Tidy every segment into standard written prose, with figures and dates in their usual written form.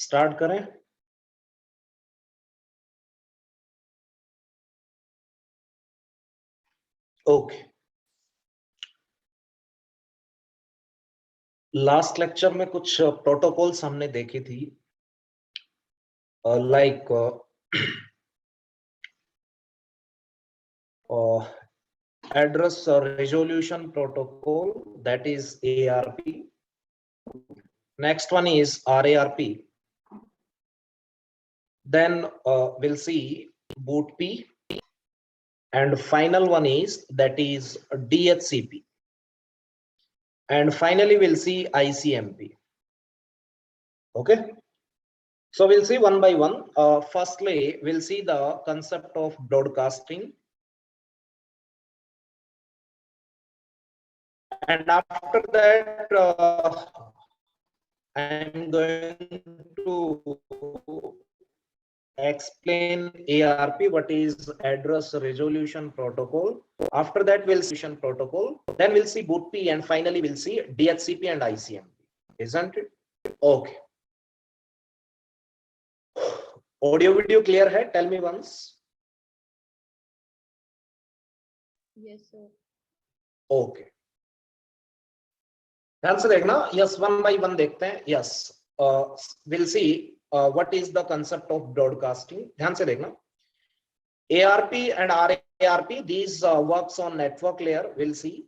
Start करें। Okay, last lecture में कुछ प्रोटोकॉल्स हमने देखी थी, like address resolution protocol, that is ARP. Next one is RARP. Then we'll see BOOTP, and final one is that is DHCP, and finally we'll see ICMP. Okay, so we'll see one by one. Firstly, we'll see the concept of broadcasting, and after that I'm going to explain ARP, what is address resolution protocol. After that we'll see protocol, then we'll see BOOTP, and finally we'll see DHCP and ICMP, isn't it? Okay, audio video clear hai? Tell me once. Yes sir. Okay, ध्यान से देखना. Yes, one by one देखते हैं. Yes, will see what is the concept of broadcasting. ध्यान से देखना. ARP and RARP, these works on network layer, we'll see,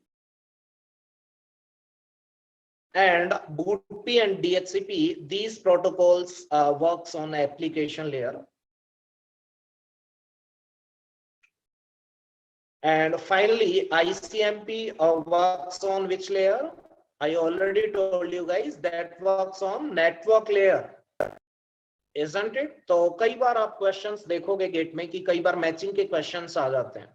and BOOTP and DHCP, these protocols works on application layer, and finally ICMP works on which layer? I already told you guys that works on network layer, isn't it? तो कई बार आप questions देखोगे gate में कि कई बार matching के questions आ जाते हैं.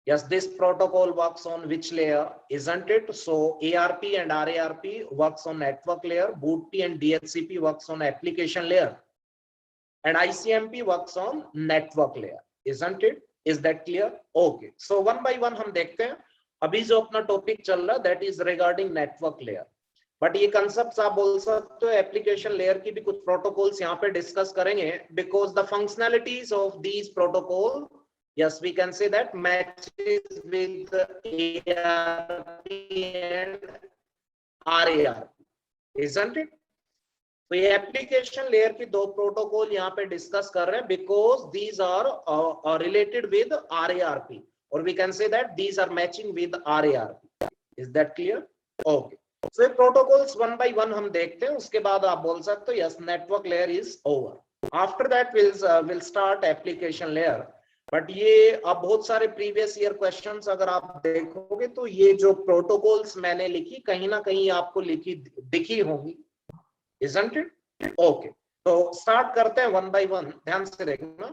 Yes, this protocol works on which layer, isn't it? So ARP and RARP works on network layer, BOOTP and DHCP works on application layer, and ICMP works on network layer, isn't it? Is that clear? Okay, so one by one हम देखते हैं. अभी जो अपना topic चल रहा, that is regarding network layer, but ये concept आप बोल सकते हो एप्लीकेशन लेयर की भी कुछ प्रोटोकॉल्स यहाँ पे डिस्कस करेंगे, because the functionalities of these protocol, yes, we can say that matches with ARP and RARP, isn't it? तो ये एप्लीकेशन लेयर की दो प्रोटोकॉल यहाँ पे डिस्कस कर रहे हैं, because these are related with RARP, और we can say that these are matching with RARP. Is that clear? Okay, so protocols one by one हम देखते हैं, उसके बाद आप बोल सकते हो yes network layer is over. After that will start application layer. But ये अब बहुत सारे प्रीवियस ईयर क्वेश्चंस अगर आप देखोगे तो ये जो प्रोटोकॉल्स मैंने लिखी कहीं ना कहीं आपको लिखी दिखी होंगी, isn't it? Okay, तो स्टार्ट करते हैं वन बाय वन. ध्यान से देखना.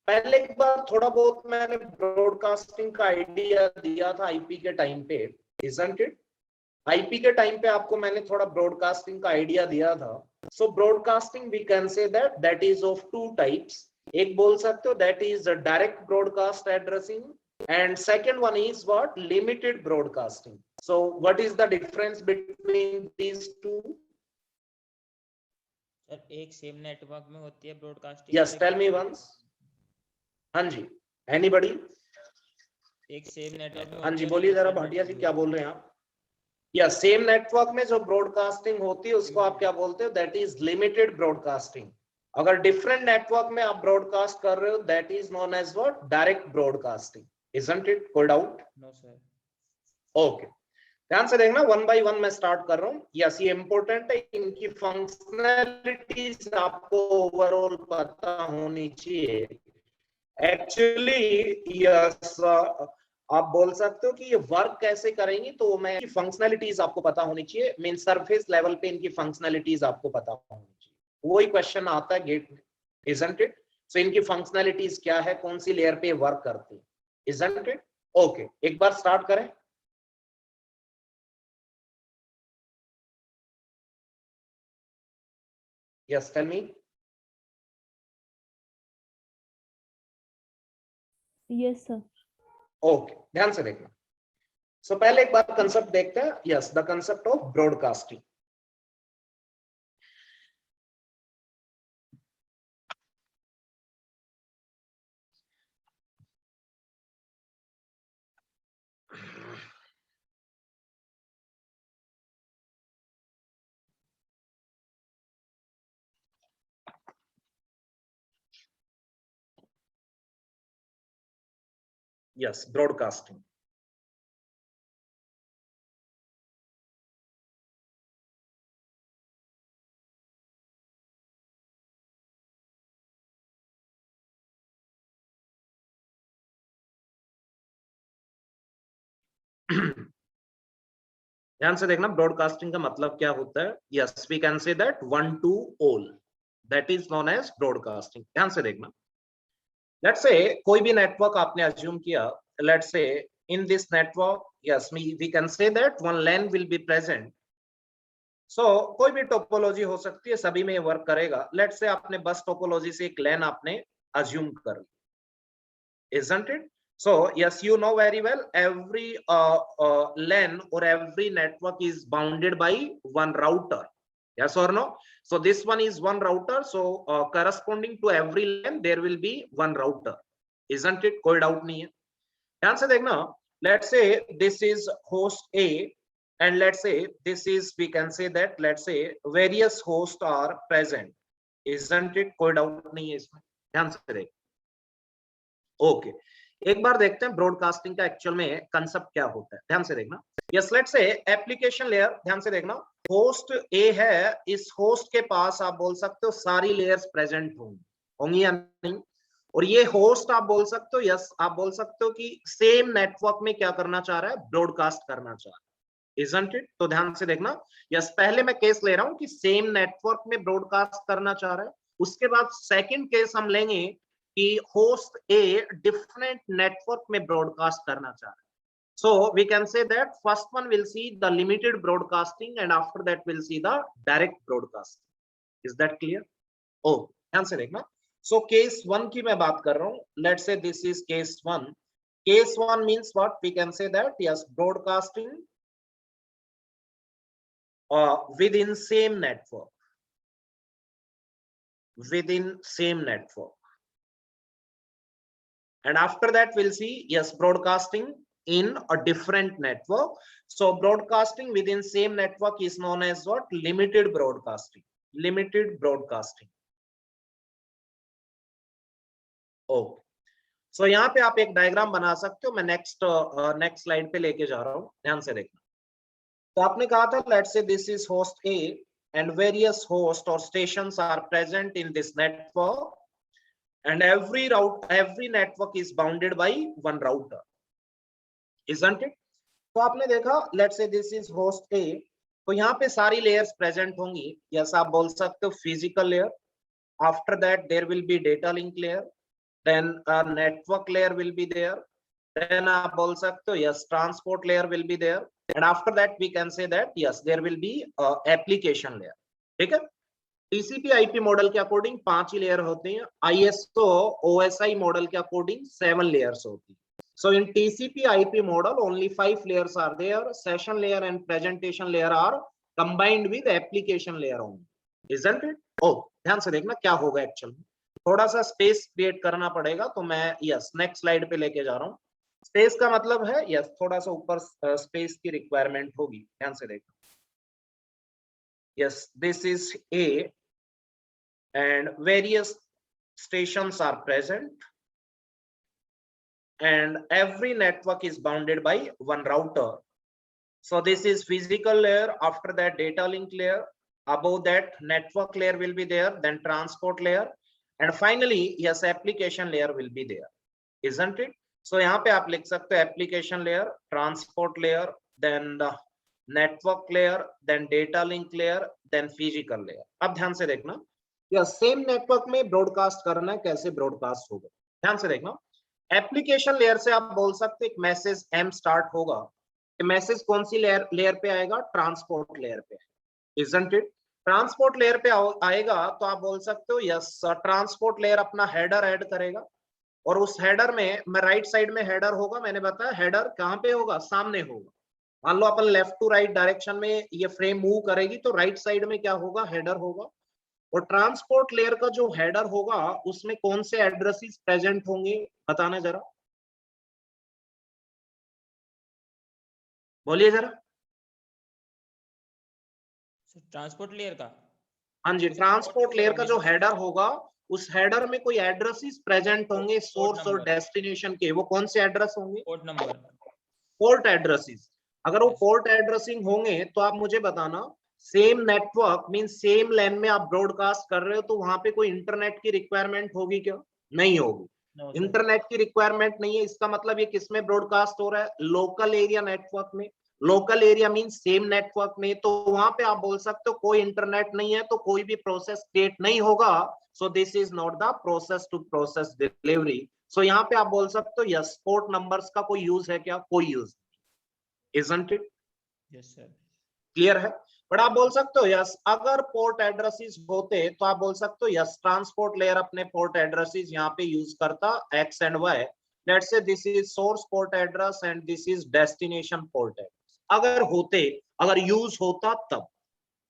पहले एक बार थोड़ा बहुत मैंने ब्रॉडकास्टिंग का आइडिया दिया था आईपी के टाइम पे, isn't it? आईपी के टाइम पे आपको मैंने थोड़ा ब्रॉडकास्टिंग का आइडिया दिया था. So broadcasting we can say that is of two types. एक बोल सकते हो that is direct broadcast addressing, and second one is what? Limited broadcasting. So what is the difference between these two? Sir एक same network में होती है broadcasting. Yes, tell me once. हाँ जी, एनीबॉडी? एक सेम नेटवर्क में. हाँ जी, बोलिए जरा भाटिया जी, क्या बोल रहे हैं आप? या सेम नेटवर्क में जो ब्रॉडकास्टिंग होती है उसको आप क्या बोलते हो? That is limited broadcasting. अगर डिफरेंट नेटवर्क में आप ब्रॉडकास्ट कर रहे हो that is known as what? Direct broadcasting, isn't it? कोई डाउट? No sir. ओके, ध्यान से देखना. वन बाय वन मैं स्टार्ट कर रहा हूँ. यस, ये इंपॉर्टेंट है, इनकी फंक्शनैलिटीज आपको ओवरऑल पता होनी चाहिए. एक्चुअली यस, आप बोल सकते हो कि ये वर्क कैसे करेंगी, तो मैं फंक्शनैलिटीज आपको पता होनी चाहिए. मीन सरफेस लेवल पे इनकी फंक्शनैलिटीज आपको पता होनी चाहिए. वही क्वेश्चन आता है गेट में, इजंट इट? सो इनकी फंक्शनैलिटीज क्या है, कौन सी लेयर पे वर्क करती है, इजंट इट? ओके, एक बार स्टार्ट करें. Yes, tell me. Yes sir. Okay, ध्यान से देखना. सो पहले एक बार कंसेप्ट देखते हैं. Yes, the concept of broadcasting. Yes, broadcasting. ध्यान से देखना, ब्रॉडकास्टिंग का मतलब क्या होता है। Yes, we can say that one to all, that is known as broadcasting. ध्यान से देखना, लेट्स से कोई भी नेटवर्क आपने अज्यूम किया, let's say in this network, yes we can say that one LAN will be present. So कोई भी topology हो सकती है, सभी में वर्क करेगा। लेट्स से आपने बस टोपोलॉजी से एक LAN आपने अज्यूम कर ली, isn't it? So yes, you know very well, every LAN or every network is bounded by one router, yes or no? So this one is one router, so corresponding to every LAN there will be one router, isn't it? कोई doubt नहीं है। ध्यान से देखना, let's say this is host A and let's say this is, we can say that, let's say various hosts are present, isn't it? कोई doubt नहीं है इसमें। ध्यान से देख, ओके एक बार देखते हैं ब्रॉडकास्टिंग का एक्चुअल में कंसेप्ट क्या होता है। ध्यान से देखना, यस लेट्स से एप्लीकेशन लेयर, ध्यान से देखना, होस्ट ए है, इस होस्ट के पास आप बोल सकते हो सारी लेयर्स प्रेजेंट होंगी या नहीं, और ये होस्ट आप बोल सकते हो, यस आप बोल सकते हो कि सेम नेटवर्क में क्या करना चाह रहा है, ब्रॉडकास्ट करना चाह रहा है, isn't it? तो ध्यान से देखना, यस पहले मैं केस ले रहा हूं कि सेम नेटवर्क में ब्रॉडकास्ट करना चाह रहा है, उसके बाद सेकंड केस हम लेंगे कि होस्ट ए डिफरेंट नेटवर्क में ब्रॉडकास्ट करना चाह रहा है। So we can say that first one will see the limited broadcasting and after that we'll see the direct broadcasting. Is that clear? Oh, ध्यान से देखना। So case 1 की मैं बात कर रहा हूँ। Let's say this is case 1. Case 1 means what? We can say that yes, broadcasting within same network. Within same network. And after that we'll see yes, broadcasting in a different network. So broadcasting within same network is known as what? Limited broadcasting. Limited broadcasting. Okay, so यहाँ पे आप एक diagram बना सकते हो। मैं next slide पे लेके जा रहा हूँ, ध्यान से देखना। तो आपने कहा था let's say this is host A and various host और stations are present in this network and every network is bounded by one router, isn't it? तो आपने देखा let's say this is host A, तो यहाँ पे सारी layers present होंगी। yes आप बोल सकते हो physical layer, after that there will be data link layer, then a network layer will be there, then आप बोल सकते हो yes transport layer will be there, and after that we can say that yes there will be application layer। ठीक है, TCP IP model के according 5 ही layer होते हैं, आईएसओ ओएसआई मॉडल के अकॉर्डिंग 7 लेयर्स होती है। So in TCP IP model only 5 layers are there, session layer and presentation layer are combined with application layer only, isn't it? ओ ध्यान से देखना क्या होगा एक्चुअल में, थोड़ा सा स्पेस क्रिएट करना पड़ेगा, तो मैं यस नेक्स्ट स्लाइड पे लेके जा रहा हूँ। स्पेस का मतलब है यस थोड़ा सा ऊपर स्पेस की रिक्वायरमेंट होगी, ध्यान से देखना। Yes this is a and various stations are present and every network is bounded by one router. So this is physical layer, after that data link layer, above that network layer will be there, then transport layer, and finally yes application layer will be there, isn't it? So यहाँ पे आप लिख सकते हो application layer, transport layer, then the network layer, then data link layer, then physical layer। अब ध्यान से देखना, या सेम नेटवर्क में ब्रॉडकास्ट करना है, कैसे ब्रॉडकास्ट होगा, ध्यान से देखना। एप्लीकेशन लेयर से आप बोल सकते एक मैसेज एम स्टार्ट होगा, मैसेज कौन सी लेयर पे आएगा, ट्रांसपोर्ट लेयर पे, इजंट इट? ट्रांसपोर्ट लेयर पे आएगा तो आप बोल सकते हो यस ट्रांसपोर्ट लेयर अपना हेडर ऐड करेगा, और उस हेडर में मैं राइट साइड में हेडर होगा, मैंने बताया हेडर कहाँ पे होगा, सामने होगा। मान लो अपन लेफ्ट टू राइट डायरेक्शन में ये फ्रेम मूव करेगी तो राइट साइड में क्या होगा, हेडर होगा। और ट्रांसपोर्ट लेयर का जो हेडर होगा उसमें कौन से एड्रेसेस प्रेजेंट होंगे, बताना जरा, बोलिए जरा। ट्रांसपोर्ट लेयर का, हाँ जी, ट्रांसपोर्ट लेयर का जो हेडर होगा उस हेडर में कोई एड्रेसेस प्रेजेंट होंगे सोर्स और number. डेस्टिनेशन के, वो कौन से एड्रेस होंगे? Port number. Port addresses. अगर वो Yes. पोर्ट एड्रेसिंग होंगे तो आप मुझे बताना, सेम नेटवर्क मीन सेम लैन में आप ब्रॉडकास्ट कर रहे हो तो वहां पे कोई इंटरनेट की रिक्वायरमेंट होगी क्या? नहीं होगी। No, sir. इंटरनेट की रिक्वायरमेंट नहीं है, इसका मतलब ये किस में ब्रॉडकास्ट हो रहा है? लोकल एरिया नेटवर्क में। Local area mean same network में, तो वहां पे आप बोल सकते हो कोई इंटरनेट नहीं है तो कोई भी प्रोसेस क्रिएट नहीं होगा। So this is not the process to process delivery. So यहाँ पे आप बोल सकते हो यस, पोर्ट नंबर्स का कोई यूज है क्या? कोई use, isn't it? Yes, sir. Clear है? बट आप बोल सकते हो यस, अगर पोर्ट एड्रेसेस होते तो आप बोल सकते हो यस, ट्रांसपोर्ट लेयर अपने पोर्ट एड्रेसेस यहाँ पे यूज करता X and Y. Let's say this is source port address and this is destination port address. अगर होते, अगर यूज होता तब,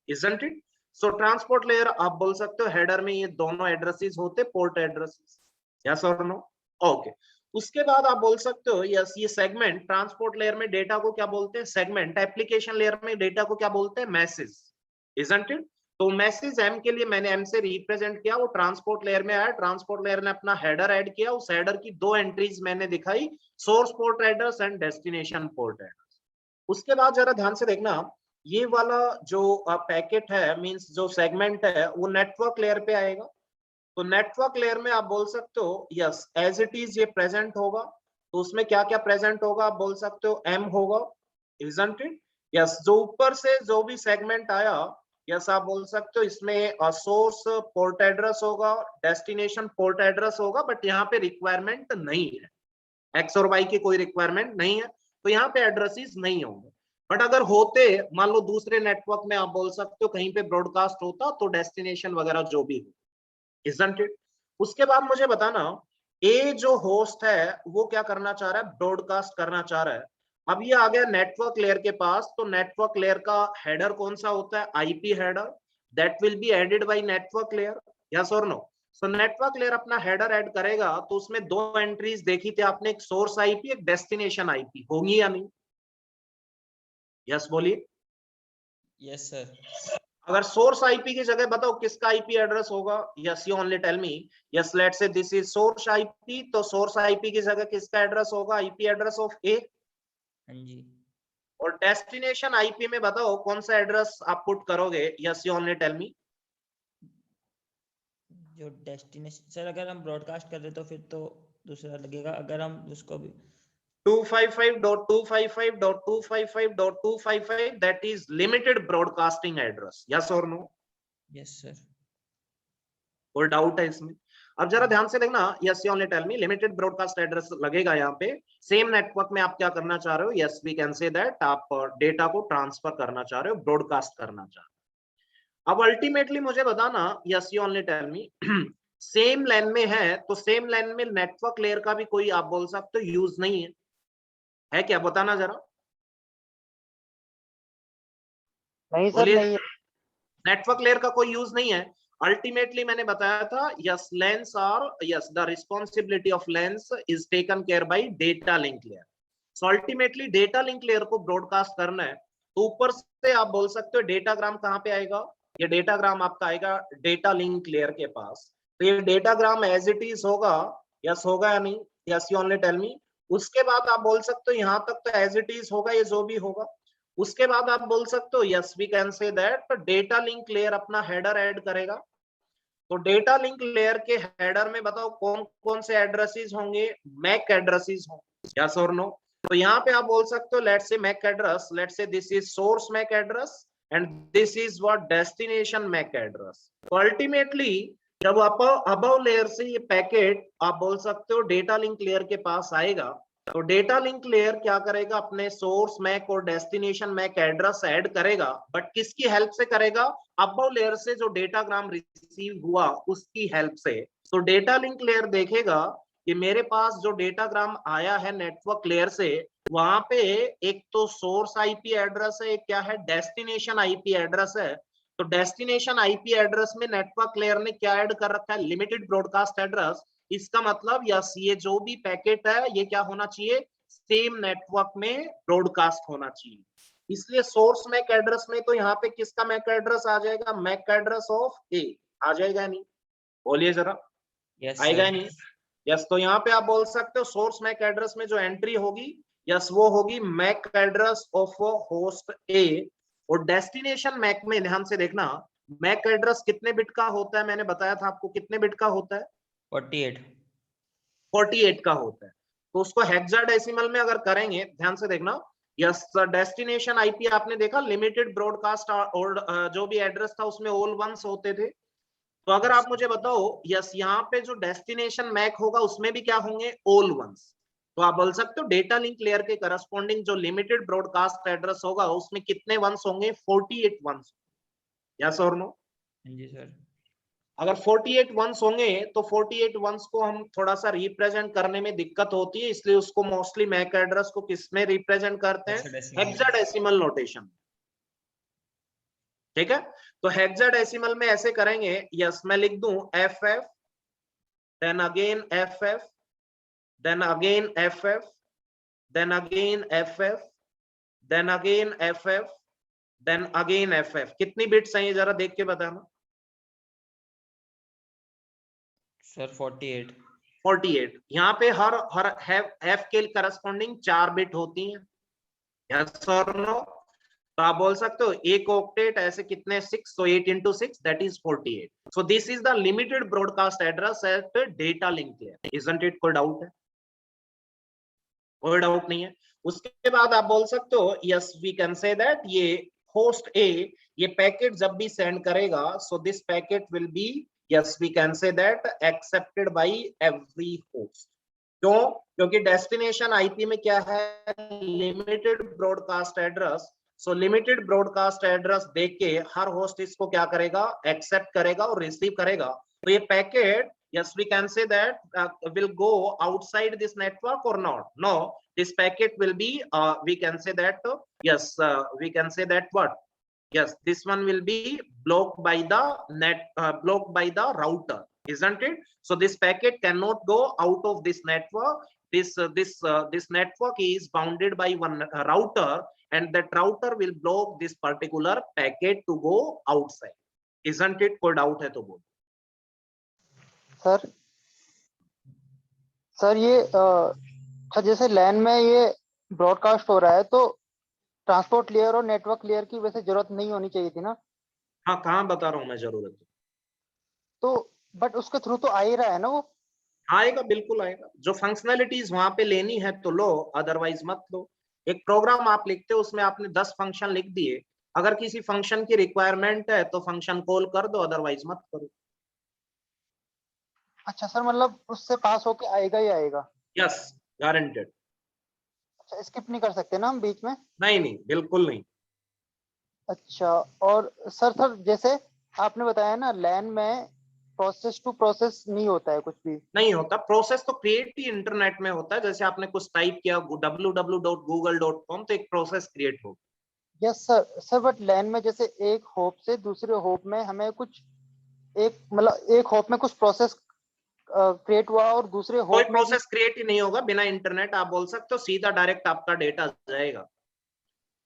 isn't it? So transport layer आप बोल सकते हो हेडर में ये दोनों एड्रेसेस होते पोर्ट एड्रेसेस, यस और नो? ओके। उसके बाद आप बोल सकते हो यस, ये सेगमेंट ट्रांसपोर्ट लेयर में डेटा को क्या बोलते हैं? सेगमेंट। एप्लीकेशन लेयर में डेटा को क्या बोलते हैं? Message, isn't it? तो मैसेज एम के लिए मैंने एम से रिप्रेजेंट किया, वो ट्रांसपोर्ट लेयर में आया, ट्रांसपोर्ट लेयर ने अपना हेडर ऐड किया, उस हेडर की दो एंट्रीज मैंने दिखाई, source port address and destination port address. उसके बाद जरा ध्यान से देखना, ये वाला जो पैकेट है मींस जो सेगमेंट है वो नेटवर्क लेयर पे आएगा। तो नेटवर्क लेयर में आप बोल सकते हो यस, एज इट इज ये प्रेजेंट होगा। तो उसमें क्या क्या प्रेजेंट होगा? आप बोल सकते हो एम होगा, isn't it? यस, जो ऊपर से जो भी सेगमेंट आया, यस आप बोल सकते हो इसमें सोर्स पोर्ट एड्रेस होगा, डेस्टिनेशन पोर्ट एड्रेस होगा, बट यहाँ पे रिक्वायरमेंट नहीं है, एक्स और वाई की कोई रिक्वायरमेंट नहीं है, तो यहाँ पे एड्रेसेस नहीं होंगे। बट अगर होते, मान लो दूसरे नेटवर्क में आप बोल सकते हो कहीं पे ब्रॉडकास्ट होता तो डेस्टिनेशन वगैरह जो भी हो, isn't it? उसके बाद मुझे बताना, ए जो होस्ट है वो क्या करना चाह रहा है? ब्रॉडकास्ट करना चाह रहा है। अब ये आ गया नेटवर्क लेयर के पास, तो नेटवर्क लेयर का हेडर कौन सा होता है? IP header, that will be added by network layer, yes और नो? सो नेटवर्क लेयर अपना हेडर ऐड करेगा तो उसमें दो एंट्रीज देखी थी आपने, एक सोर्स आईपी एक डेस्टिनेशन आईपी, होंगी या नहीं? यस बोलिए। Yes, sir. अगर सोर्स आईपी की जगह बताओ किसका आईपी एड्रेस होगा? Yes, you only tell me. Yes, let's say this is source IP, तो सोर्स आईपी की जगह किसका एड्रेस होगा? आईपी एड्रेस ऑफ ए। हाँ जी। और डेस्टिनेशन आईपी में बताओ कौन सा एड्रेस आप पुट करोगे? Yes, you only tell me. जो डेस्टिनेशन सर, अगर हम ब्रॉडकास्ट कर रहे तो फिर तो दूसरा लगेगा, अगर हम उसको भी 255.255.255.255 that is limited broadcasting address, yes or no? Yes sir. कोई डाउट है इसमें? अब जरा ध्यान से देखना, yes you only tell me, limited broadcast address लगेगा यहाँ पे। सेम नेटवर्क में आप क्या करना चाह रहे हो? Yes we can say that आप डेटा को ट्रांसफर करना चाह रहे हो, ब्रॉडकास्ट करना चाह रहे हो। अब अल्टीमेटली मुझे बताना, yes you only tell me, same line में है तो सेम लाइन में नेटवर्क लेयर का भी कोई आप बोल सकते हो यूज नहीं है क्या? बताना जरा। नहीं सर, बोलिए। नहीं है। नेटवर्क लेयर का कोई यूज नहीं है। अल्टीमेटली मैंने बताया था yes, LANs are yes, the responsibility of LANs is taken care by data link layer. So ultimately data link layer को ब्रॉडकास्ट करना है तो ऊपर से आप बोल सकते हो डेटाग्राम कहाँ पे आएगा? ये डेटाग्राम आपका आएगा डेटा लिंक लेयर के पास। तो ये डेटाग्राम एज इट इज होगा, यस होगा या नहीं? Yes you only tell me. उसके बाद आप बोल सकते हो यहाँ तक तो एज इट इज होगा, ये जो भी होगा। उसके बाद आप बोल सकते हो yes we can say that data link layer अपना हेडर ऐड करेगा। तो डेटा लिंक लेयर के हेडर में बताओ कौन कौन से एड्रेसेस होंगे? मैक एड्रेसेस होंगे, यस और नो? तो यहाँ पे आप बोल सकते हो let's say MAC address, let's say this is source MAC address and this is what destination MAC address. तो अल्टीमेटली जब आप अबव लेयर से ये पैकेट आप बोल सकते हो डेटा लिंक लेयर के पास आएगा, तो डेटा लिंक लेयर क्या करेगा? अपने सोर्स मैक और डेस्टिनेशन मैक एड्रेस ऐड करेगा, बट किसकी हेल्प से करेगा? अबव लेयर से जो डेटाग्राम रिसीव हुआ उसकी हेल्प से। तो डेटा लिंक लेयर देखेगा कि मेरे पास जो डेटाग्राम आया है नेटवर्क लेयर से, वहां पे एक तो सोर्स आईपी एड्रेस है, एक क्या है? डेस्टिनेशन आईपी एड्रेस है। तो डेस्टिनेशन आईपी एड्रेस में नेटवर्क लेयर ने क्या ऐड कर रखा है? Limited broadcast address. इसका मतलब यस, ये जो भी पैकेट है ये क्या होना चाहिए? सेम नेटवर्क में ब्रॉडकास्ट होना चाहिए। इसलिए सोर्स मैक एड्रेस में तो यहाँ पे किसका मैक एड्रेस आ जाएगा? मैक एड्रेस ऑफ ए आ जाएगा नहीं? बोलिए जरा। यस आएगा सर। ही नहीं। यस, तो यहाँ पे आप बोल सकते हो सोर्स मैक एड्रेस में जो एंट्री होगी, यस वो होगी Mac address of host A. और डेस्टिनेशन मैक में ध्यान से देखना, मैक एड्रेस कितने बिट का होता है, मैंने बताया था आपको कितने बिट का होता है, 48। 48 का होता है। तो उसको हेक्साडेसिमल में अगर करेंगे, ध्यान से देखना, यस डेस्टिनेशन आईपी आपने देखा लिमिटेड ब्रॉडकास्ट और जो भी एड्रेस था उसमें ऑल वंस होते थे। तो अगर आप मुझे बताओ, यस यहाँ पे जो डेस्टिनेशन मैक होगा उसमें भी क्या होंगे, ऑल वंस। तो आप बोल सकते हो डेटा लिंक लेयर के करस्पॉन्डिंग जो लिमिटेड ब्रॉडकास्ट एड्रेस होगा उसमें कितने वंस होंगे, 48 वंस। यस और नो? हाँ जी सर। अगर 48 वंस होंगे तो 48 वंस को हम थोड़ा सा रिप्रेजेंट करने में दिक्कत होती है, इसलिए उसको मोस्टली मैक एड्रेस को किस में रिप्रेजेंट करते हैं, हेक्साडेसिमल। Hexadecimal notation. ठीक है, तो हेक्साडेसिमल में ऐसे करेंगे, यस मैं लिख दूं FF, then again FF, then again FF, then again FF, then again FF, then again FF। कितनी बिट्स हैं ये जरा देख के बताना। सर 48। 48। यहाँ पे हर F के करस्पॉन्डिंग 4 बिट होती हैं। यस और नो? तो आप बोल सकते हो एक ऑक्टेट ऐसे कितने 6, so 8 into 6 that is 48। so this is the limited broadcast address at data link layer, isn't it? कोई डाउट है? कोई डाउट नहीं है। उसके बाद आप बोल सकते हो yes we can say that ये होस्ट ए ये पैकेट जब भी सेंड करेगा, so this packet will be, yes we can say that accepted by every host. क्यों? क्योंकि डेस्टिनेशन आईपी में क्या है, limited broadcast address. So limited broadcast address देख के हर होस्ट इसको क्या करेगा, एक्सेप्ट करेगा और रिसीव करेगा। तो ये packet, yes we can say that will go outside this network or not? No, this packet will be we can say that yes we can say that what, yes this one will be blocked by the blocked by the router, isn't it? So this packet cannot go out of this network. This network is bounded by one router, and that router will block this particular packet to go outside, isn't it? कोई doubt है तो बोलो। Sir ये sir जैसे लैन में ये broadcast हो रहा है तो ट्रांसपोर्ट लेयर और नेटवर्क लेयर की वैसे जरूरत नहीं होनी चाहिए थी ना? हाँ कहाँ बता रहा हूँ मैं जरूरत, तो बट उसके थ्रू तो आ ही रहा है ना वो। आएगा बिल्कुल आएगा। जो फंक्शनैलिटीज वहां पे लेनी है तो लो, अदरवाइज मत लो। एक प्रोग्राम आप लिखते हो उसमें आपने 10 फंक्शन लिख दिए, अगर किसी फंक्शन की रिक्वायरमेंट है तो फंक्शन कॉल कर दो, अदरवाइज मत करो। अच्छा सर, मतलब उससे पास होके आएगा ही आएगा? Yes guaranteed. अच्छा, स्किप नहीं कर सकते ना हम बीच में? नहीं नहीं बिल्कुल नहीं। अच्छा, और सर जैसे आपने बताया ना लैन में प्रोसेस टू प्रोसेस नहीं होता है कुछ भी। नहीं होता, प्रोसेस तो क्रिएट ही इंटरनेट में होता है। जैसे आपने कुछ टाइप किया www.google.com तो एक प्रोसेस क्रिएट हो। यस सर बट लैन में जैसे एक होप से दूसरे होप में हमें कुछ एक मतलब एक होप में कुछ प्रोसेस क्रिएट हुआ और दूसरे कोई होप में प्रोसेस क्रिएट ही नहीं होगा बिना इंटरनेट। आप बोल सकते हो सीधा डायरेक्ट आपका डेटा जाएगा।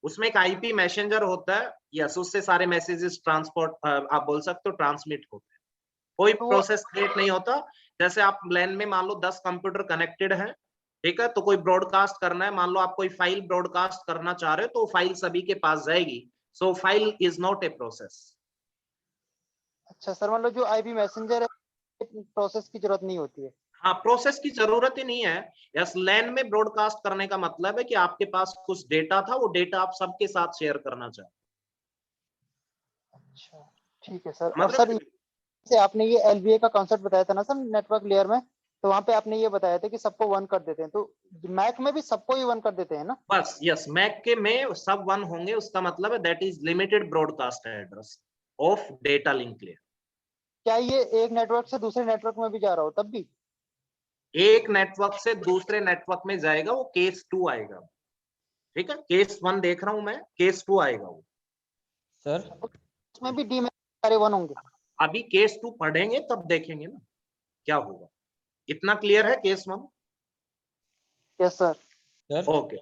उसमें एक आईपी मैसेंजर होता है, यस उससे सारे मैसेजेस ट्रांसपोर्ट आप बोल सकते हो ट्रांसमिट होते हैं। कोई तो प्रोसेस क्रिएट नहीं होता। जैसे आप लैन में मान लो 10 कंप्यूटर कनेक्टेड है, ठीक है, तो कोई ब्रॉडकास्ट करना है, मान लो आप कोई फाइल ब्रॉडकास्ट करना चाह रहे हो तो फाइल सभी के पास जाएगी। So file is not a process. अच्छा सर, मतलब जो आईपी मैसेंजर है प्रोसेस की जरूरत नहीं होती है? हाँ प्रोसेस की जरूरत ही नहीं है। यस लैन में ब्रॉडकास्ट करने का मतलब है कि आपके पास कुछ डेटा था, वो डेटा आप सबके साथ शेयर करना चाहते। अच्छा ठीक है सर। और मतलब सर जैसे आपने ये एलबीए का कॉन्सेप्ट बताया था ना सर नेटवर्क लेयर में, तो वहां पे आपने ये बताया था कि सबको वन कर देते हैं, तो मैक में भी सबको ही वन कर देते हैं ना? बस यस मैक के में सब वन होंगे, उसका मतलब है that is limited broadcast address of data link layer. क्या ये एक नेटवर्क से दूसरे नेटवर्क में भी जा रहा हो तब भी? एक नेटवर्क से दूसरे नेटवर्क में जाएगा, वो केस 2 आएगा। ठीक है, केस 1 देख रहा हूं मैं, केस 2 आएगा वो। सर उसमें भी डी में सारे वन होंगे? अभी केस 2 पढ़ेंगे तब देखेंगे ना क्या होगा। इतना क्लियर है case 1? Yes sir. Sir okay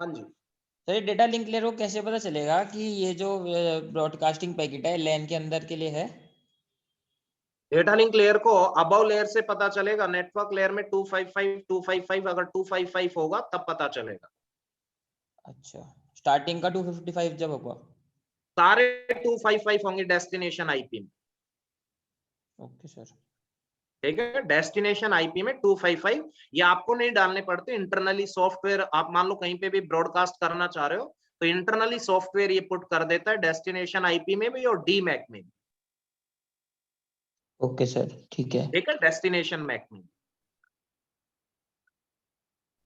हाँ जी। सर ये डेटा लिंक लेयर को कैसे पता चलेगा कि ये जो ब्रॉडकास्टिंग पैकेट है लैन के अंदर के लिए है? डेटा लिंक लेयर को अबव लेयर से पता चलेगा, नेटवर्क लेयर में 255 अगर 255 होगा तब पता चलेगा। अच्छा, स्टार्टिंग का 255 जब होगा। सारे 255 होंगे डेस्टिनेशन आईपी में। Okay sir. ठीक है, डेस्टिनेशन आईपी में 255, ये आपको नहीं डालने पड़ते, इंटरनली सॉफ्टवेयर, आप मान लो कहीं पे भी ब्रॉडकास्ट करना चाह रहे हो तो इंटरनली सॉफ्टवेयर ये पुट कर देता है डेस्टिनेशन आईपी में भी और डीमैक में भी। ओके सर, ठीक है। ठीक है, डेस्टिनेशन मैक में।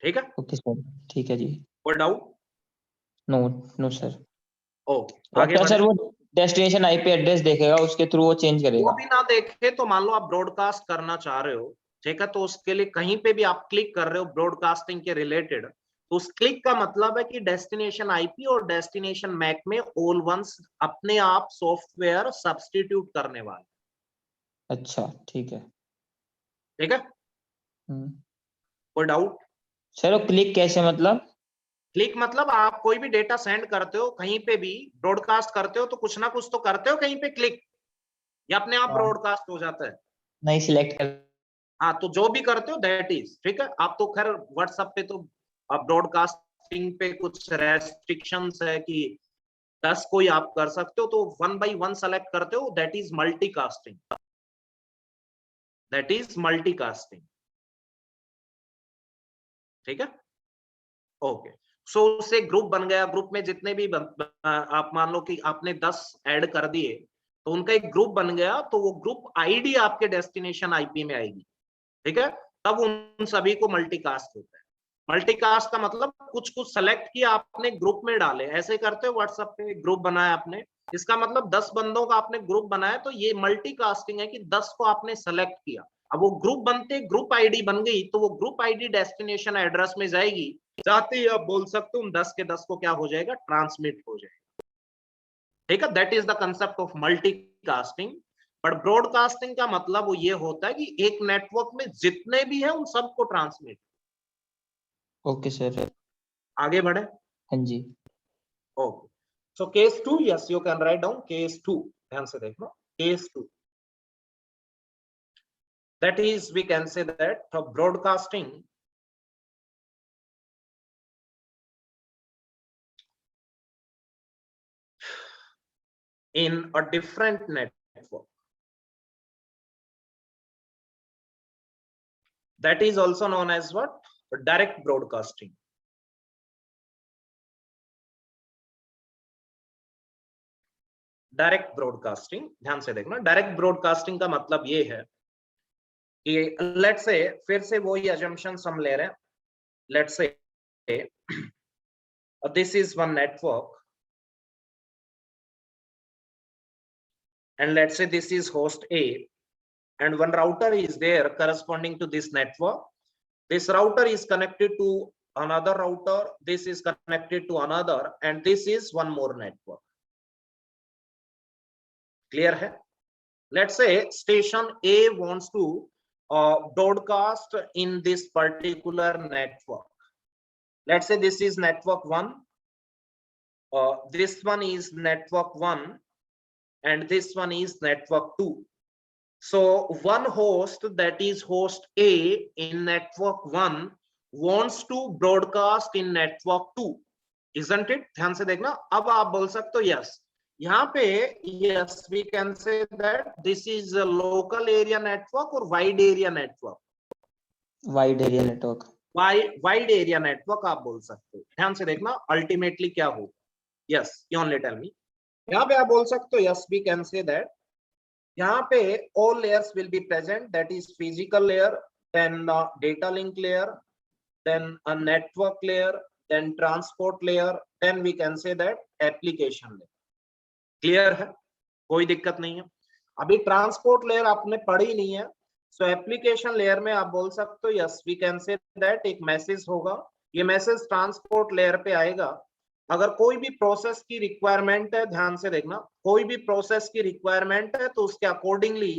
ठीक है, ओके सर, ठीक है जी। कोई doubt? No no sir. Okay, आगे अच्छा सर, बढ़े। वो डेस्टिनेशन आईपी एड्रेस देखेगा, उसके थ्रू वो चेंज वो करेगा। भी ना देखे तो मान लो आप ब्रॉडकास्ट करना चाह रहे हो, ठीक है, तो उसके लिए कहीं पे भी आप क्लिक कर रहे हो ब्रॉडकास्टिंग के रिलेटेड, तो उस क्लिक का मतलब है कि डेस्टिनेशन आईपी और डेस्टिनेशन मैक में ऑल वंस अपने आप सॉफ्टवेयर सब्स्टिट्यूट करने वाले। अच्छा, ठीक है। ठीक है, कोई डाउट? सर वो क्लिक कैसे, मतलब? क्लिक मतलब आप कोई भी डेटा सेंड करते हो, कहीं पे भी ब्रॉडकास्ट करते हो तो कुछ ना कुछ तो करते हो कहीं पे क्लिक, या अपने आप हाँ। ब्रॉडकास्ट हो जाता है। नहीं सिलेक्ट कर। हाँ, तो जो भी करते हो दैट इज, ठीक है। आप तो खैर व्हाट्सएप पे तो ब्रॉडकास्टिंग पे कुछ रेस्ट्रिक्शंस है कि 10 कोई आप कर सकते हो, तो 1 बाई 1 सेलेक्ट करते हो, that is multicasting, that is multicasting. ठीक है, ओके। सो उससे ग्रुप बन गया, ग्रुप में जितने भी आप मान लो कि आपने 10 ऐड कर दिए तो उनका एक ग्रुप बन गया, तो वो ग्रुप आईडी आपके डेस्टिनेशन आईपी में आएगी। ठीक है, तब उन सभी को मल्टीकास्ट होता है। मल्टीकास्ट का मतलब कुछ कुछ सेलेक्ट किया आपने, ग्रुप में डाले, ऐसे करते हो व्हाट्सएप पे ग्रुप बनाया आपने, इसका मतलब 10 बंदों का आपने ग्रुप बनाया, तो ये मल्टीकास्टिंग है कि 10 को आपने सेलेक्ट किया। अब वो ग्रुप बनते ग्रुप आईडी बन गई, तो वो ग्रुप आईडी डेस्टिनेशन एड्रेस में जाएगी, जाते ही आप बोल सकते हो 10 के 10 को क्या हो जाएगा, ट्रांसमिट हो जाएगा। ठीक है, that is the concept of multicasting. But broadcasting का मतलब वो ये होता है कि एक नेटवर्क में जितने भी है उन सबको ट्रांसमिट। Okay sir. आगे बढ़े। हाँ जी। Okay, so case 2, yes you can write down case 2, ध्यान से देखो case 2, that is we can say that for broadcasting in a different network, that is also known as what, direct broadcasting. Direct broadcasting, ध्यान से देखना, direct broadcasting का मतलब ये है कि लेट्स से, फिर से वही assumptions हम ले रहे हैं, let's say this is one network and let's say this is host A and one router is there corresponding to this network. This router is connected to another router, this is connected to another, and this is one more network. Clear hai? Let's say station A wants to broadcast in this particular network. Let's say this is network 1, this one is network 1, and this one is network 2. So one host, that is host A in network 1, wants to broadcast in network 2, isn't it? ध्यान से देखना, अब आप बोल सकते हो yes, यहाँ पे yes we can say that this is a local area network or wide area network. Wide area network. Wide area network आप बोल सकते हो। ध्यान से देखना अल्टीमेटली क्या होगा, yes you only tell me। यहाँ पे आप बोल सकते हो yes we can say that यहाँ पे all layers will be present, that is physical layer, then data link layer, then a network layer, then transport layer, then we can say that application layer. Clear है, कोई दिक्कत नहीं है। अभी transport layer आपने पढ़ी नहीं है, सो एप्लीकेशन लेयर में आप बोल सकते हो yes we can say that एक मैसेज होगा, ये मैसेज ट्रांसपोर्ट लेयर पे आएगा। अगर कोई भी प्रोसेस की रिक्वायरमेंट है, ध्यान से देखना, कोई भी प्रोसेस की रिक्वायरमेंट है तो उसके अकॉर्डिंगली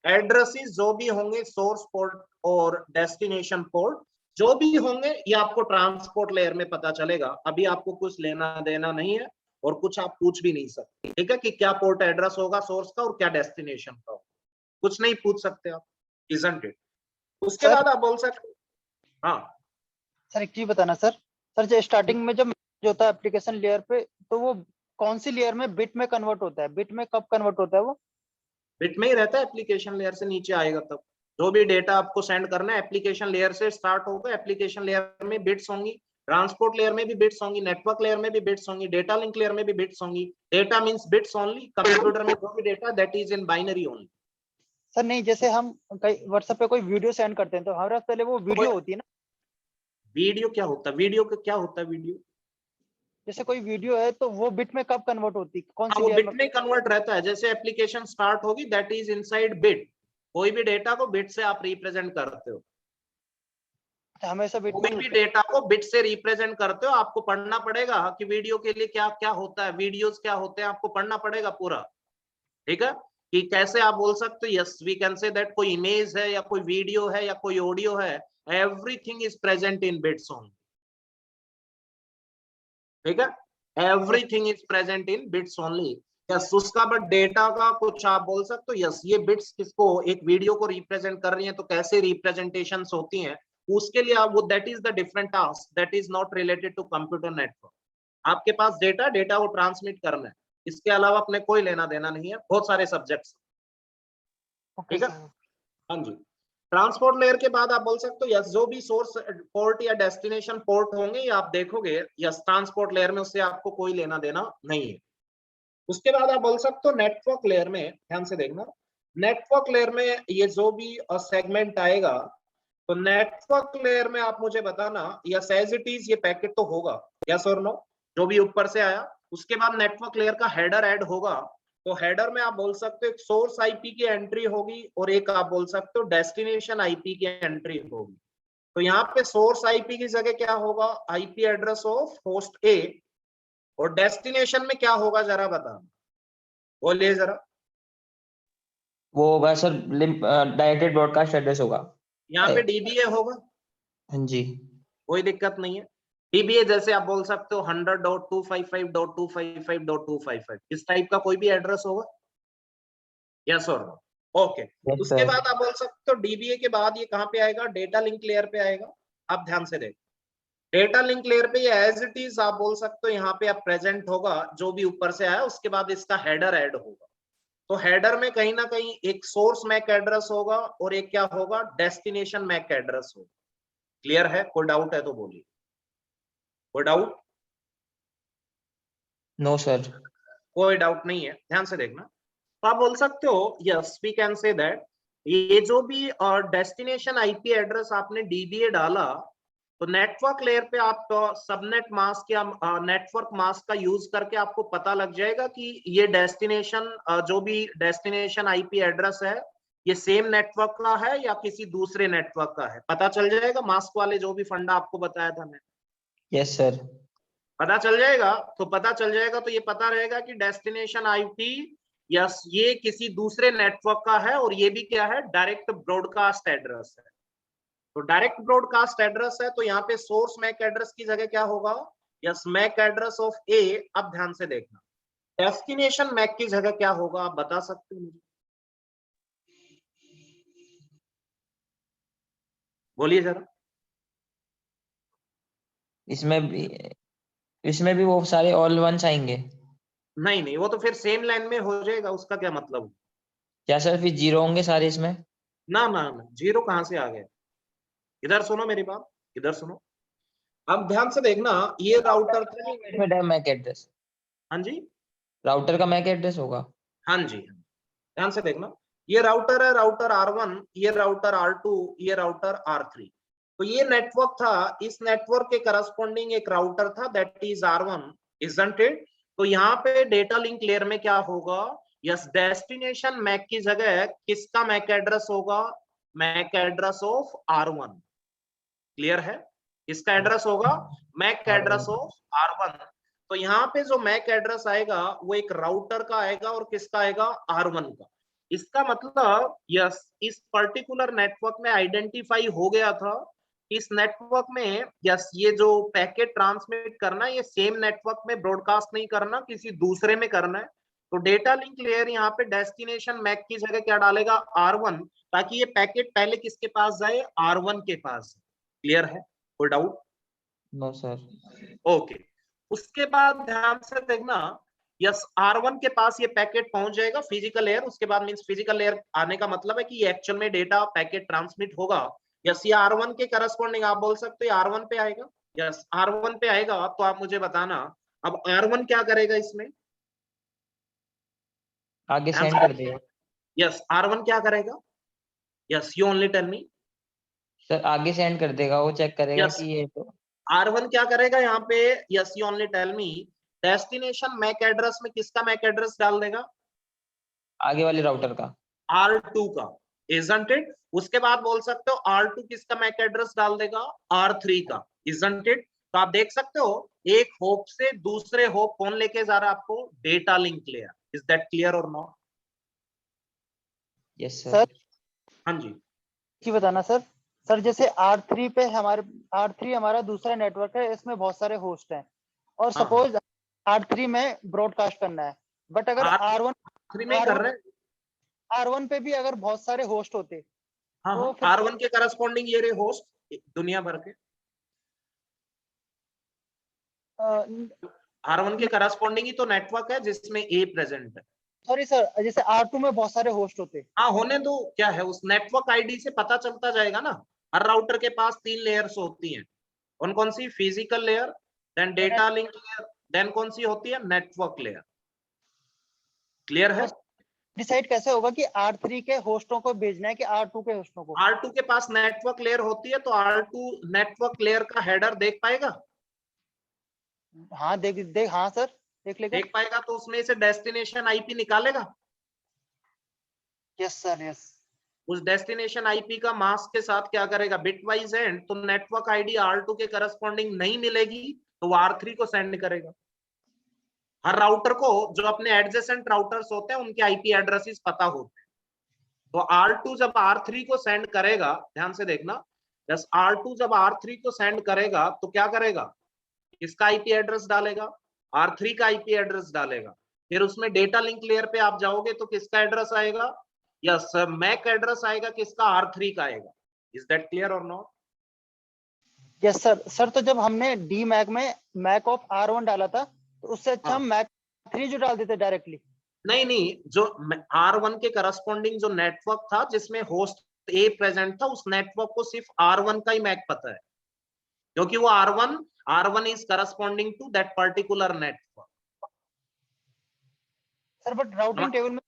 एड्रेसेस जो भी होंगे, सोर्स पोर्ट और डेस्टिनेशन पोर्ट जो भी होंगे, ये आपको ट्रांसपोर्ट लेयर में पता चलेगा। अभी आपको कुछ लेना देना नहीं है और कुछ आप पूछ भी नहीं सकते, ठीक है, कि क्या पोर्ट एड्रेस होगा सोर्स का और क्या डेस्टिनेशन का होगा, कुछ नहीं पूछ सकते आप, isn't it? उसके सर- बाद आप बोल सकते, हाँ सर एक चीज बताना सर, जो स्टार्टिंग में जब जो होता है एप्लीकेशन लेयर पे, तो वो कौन सी लेयर में बिट में कन्वर्ट होता है, बिट में कब कन्वर्ट होता है वो? बिट में ही रहता है, एप्लीकेशन लेयर से नीचे आएगा तब जो भी डेटा आपको सेंड करना है एप्लीकेशन लेयर से स्टार्ट होगा, एप्लीकेशन लेयर में बिट्स होंगी, ट्रांसपोर्ट लेयर में भी बिट्स होंगी, नेटवर्क लेयर में भी बिट्स होंगी, डेटा लिंक लेयर में भी बिट्स होंगी। Data means bits only, computer में जो भी data that is in binary only. Sir नहीं, जैसे हम कई व्हाट्सएप पे कोई वीडियो सेंड करते हैं तो हमारे पास पहले वो वीडियो होती है ना, वीडियो क्या होता है, वीडियो का क्या होता है वीडियो? जैसे कोई वीडियो है तो वो बिट में कब कन्वर्ट होती है, कौन हाँ सी वो लेयर बिट में? में कन्वर्ट रहता है, जैसे एप्लीकेशन स्टार्ट होगी दैट इज इनसाइड बिट, कोई भी डेटा को बिट से आप रिप्रेजेंट करते हो, हमेशा बिट में कोई भी डेटा को बिट से रिप्रेजेंट करते हो। आपको पढ़ना पड़ेगा कि वीडियो के लिए क्या क्या होता है, वीडियोस क्या होते हैं, आपको पढ़ना पड़ेगा पूरा, ठीक है, कि कैसे आप बोल सकते हो yes we can say that कोई इमेज है या कोई वीडियो है या कोई ऑडियो है, everything is present in bits only, ठीक है, everything is present in bits only. Yes उसका बट डेटा का कुछ आप बोल सकते हो यस ये बिट्स किसको, एक वीडियो को रिप्रेजेंट कर रही है तो कैसे रिप्रेजेंटेशंस होती हैं, उसके लिए आप वो that is the different task that is not related to computer network. आपके पास डेटा को ट्रांसमिट करना है, इसके अलावा अपने कोई लेना देना नहीं है, बहुत सारे सब्जेक्ट्स, ओके ठीक है। सर। हाँ जी, ट्रांसपोर्ट लेयर के बाद आप बोल सकते हो यस जो भी सोर्स पोर्ट या डेस्टिनेशन पोर्ट होंगे ये आप देखोगे यस ट्रांसपोर्ट लेयर में, उससे आपको कोई लेना देना नहीं है। उसके बाद आप बोल सकते हो नेटवर्क लेयर में, ध्यान से देखना, नेटवर्क लेयर में ये जो भी सेगमेंट आएगा तो नेटवर्क लेयर में आप मुझे बताना यस एज इट इज ये पैकेट तो होगा, यस और नो, जो भी ऊपर से आया। उसके बाद नेटवर्क लेयर का हेडर ऐड होगा, तो हेडर में आप बोल सकते हो एक सोर्स आईपी की एंट्री होगी और एक आप बोल सकते हो डेस्टिनेशन आईपी की एंट्री होगी। तो यहाँ पे सोर्स आईपी की जगह क्या होगा, IP address of host A, और डेस्टिनेशन में क्या होगा जरा बता, बोलिए जरा। वो होगा सर डायरेक्टेड ब्रॉडकास्ट एड्रेस होगा। यहाँ पे डीबीए होगा, हाँ जी। कोई दिक्कत नहीं है। डीबीए जैसे आप बोल सकते हो 100.255.255.255 इस टाइप का कोई भी एड्रेस होगा, यस और नो, ओके। Yes, उसके sir. बाद आप बोल सकते हो डीबीए के बाद ये कहाँ पे आएगा, डेटा लिंक लेयर पे आएगा। आप ध्यान से देख, डेटा लिंक लेयर पे ये एज इट इज आप बोल सकते हो यहाँ पे आप प्रेजेंट होगा जो भी ऊपर से आया, उसके बाद इसका हेडर ऐड होगा। तो हेडर में कहीं ना कहीं एक सोर्स मैक एड्रेस होगा और एक क्या होगा, डेस्टिनेशन मैक एड्रेस होगा। क्लियर है, कोई डाउट है तो बोलिए, कोई डाउट? No sir. कोई डाउट नहीं है, ध्यान से देखना। तो आप बोल सकते हो yes we can say that ये जो भी डेस्टिनेशन आईपी एड्रेस आपने डीबीए डाला, तो नेटवर्क लेयर पे आप सबनेट मास्क या नेटवर्क मास्क का यूज करके आपको पता लग जाएगा कि ये डेस्टिनेशन जो भी डेस्टिनेशन आईपी एड्रेस है ये सेम नेटवर्क का है या किसी दूसरे नेटवर्क का है, पता चल जाएगा। मास्क वाले जो भी फंडा आपको बताया था मैं, यस सर। पता चल जाएगा। तो पता चल जाएगा तो ये पता रहेगा कि डेस्टिनेशन आईपी यस ये किसी दूसरे नेटवर्क का है और ये भी क्या है, डायरेक्ट ब्रॉडकास्ट एड्रेस है। तो डायरेक्ट ब्रॉडकास्ट एड्रेस है तो यहाँ पे सोर्स मैक एड्रेस की जगह क्या होगा, यस मैक एड्रेस ऑफ ए। अब ध्यान से देखना, डेस्टिनेशन मैक की जगह क्या होगा, आप बता सकते हो मुझे, बोलिए जरा। इसमें भी वो सारे ऑल वंस आएंगे नहीं नहीं, वो तो फिर सेम लाइन में हो जाएगा, उसका क्या मतलब। क्या सर? फिर जीरो होंगे सारे इसमें? ना ना ना, जीरो कहां से आ गया, इधर सुनो मेरी बात, इधर सुनो। अब ध्यान से देखना, ये राउटर था, इसमें मैक एड्रेस, हाँ जी, राउटर का मैक एड्रेस होगा। हाँ जी, ध्यान से देखना, ये राउटर है, राउटर R1, ये राउटर R2, ये राउटर R3। तो ये नेटवर्क था, इस नेटवर्क के करस्पॉन्डिंग एक राउटर था that is R1, isn't it. तो यहाँ पे डेटा लिंक लेयर में क्या होगा, यस डेस्टिनेशन मैक की जगह किसका मैक एड्रेस होगा, MAC address of R1। Clear है, इसका एड्रेस होगा मैक एड्रेस ऑफ R1। तो यहाँ पे जो मैक एड्रेस आएगा वो एक राउटर का आएगा और किसका आएगा, R1 का। इसका मतलब यस इस पर्टिकुलर नेटवर्क में आइडेंटिफाई हो गया था, इस नेटवर्क में यस ये जो पैकेट ट्रांसमिट करना है ये सेम नेटवर्क में ब्रॉडकास्ट नहीं करना, किसी दूसरे में करना है। तो डेटा लिंक लेयर यहाँ पे डेस्टिनेशन मैक की जगह क्या डालेगा, R1, ताकि ये पैकेट पहले किसके पास जाए, R1 के पास। क्लियर है, कोई डाउट? No sir. ओके, उसके बाद ध्यान से देखना, यस R1 के पास ये पैकेट पहुंच जाएगा फिजिकल लेयर। उसके बाद मींस फिजिकल लेयर आने का मतलब है कि ये एक्चुअल में डेटा पैकेट ट्रांसमिट होगा। यस, ये R1 के करस्पॉन्डिंग आप बोल सकते हो R1 पे आएगा। यस, R1 पे आएगा तो आप मुझे बताना अब R1 क्या करेगा इसमें, आगे सेंड कर देगा। यस R1 क्या करेगा, yes you only tell me. Sir आगे सेंड कर देगा, वो चेक करेगा Yes. कि ये तो R1 क्या करेगा यहाँ पे, yes you only tell me, destination MAC address में किसका मैक एड्रेस डाल देगा, आगे वाले राउटर का। R2 का, इजंट इट। उसके बाद बोल सकते हो R2 किसका मैक एड्रेस डाल देगा, R3 का, इजंट इट। तो आप देख सकते हो एक होप से दूसरे होप कौन लेके जा रहा है आपको, data link layer. Is that clear और नॉट? Yes sir sir. हाँ जी, की बताना सर। सर जैसे R3 पे हमारे R3 हमारा दूसरा नेटवर्क है, इसमें बहुत सारे होस्ट हैं और हाँ, सपोज R3 में ब्रॉडकास्ट करना है, बट अगर R1 R3 में ही कर रहे हैं। R1 पे भी अगर बहुत सारे होस्ट होते हाँ तो हाँ, फिर R1 के करस्पॉन्डिंग ये रहे होस्ट दुनिया भर के। R1 के करस्पॉन्डिंग ही तो नेटवर्क है जिसमें A प्रेजेंट है। सॉरी सर, जैसे R2 में बहुत सारे होस्ट होते। हाँ होने दो, क्या है, उस नेटवर्क आईडी से पता चलता जाएगा ना। हर राउटर के पास 3 लेयर्स होती हैं। कौन कौन सी, physical layer, then data link layer, then कौन सी होती है, नेटवर्क लेयर। क्लियर है? डिसाइड कैसे होगा कि R3 के होस्टों को भेजना है कि R2 के होस्टों को? R2 के पास नेटवर्क लेयर होती है तो R2 नेटवर्क लेयर का हेडर देख पाएगा। हाँ देख हाँ सर, देख लेगा। देख पाएगा तो उसमें से डेस्टिनेशन आईपी निकालेगा। Yes sir, yes. उस डेस्टिनेशन आईपी का मास्क के साथ क्या करेगा, बिट वाइज एंड, तो नेटवर्क आईडी R2 के करस्पॉन्डिंग नहीं मिलेगी तो वो R3 को सेंड करेगा। हर राउटर को जो अपने एडजेसेंट राउटर्स होते हैं उनके आईपी एड्रेसेस पता होते हैं। तो R2 जब R3 को सेंड करेगा, ध्यान से देखना, जब R2 जब R3 को सेंड करेगा तो क्या करेगा, किसका आईपी एड्रेस डालेगा, R3 का आईपी एड्रेस डालेगा। फिर उसमें डेटा लिंक लेयर पे आप जाओगे तो किसका एड्रेस आएगा, यस मैक एड्रेस आएगा, किसका, R3 का आएगा। इज दैट क्लियर और नॉट? Yes sir. सर तो जब हमने डी मैक में मैक ऑफ R1 डाला था तो उससे अच्छा हाँ। हम मैक 3 जो डाल देते डायरेक्टली। नहीं नहीं, जो R1 के करस्पॉन्डिंग जो नेटवर्क था जिसमें होस्ट A प्रेजेंट था, उस नेटवर्क को सिर्फ R1 का ही मैक पता है, क्योंकि वो R1 is corresponding to that particular network. Sir but routing table में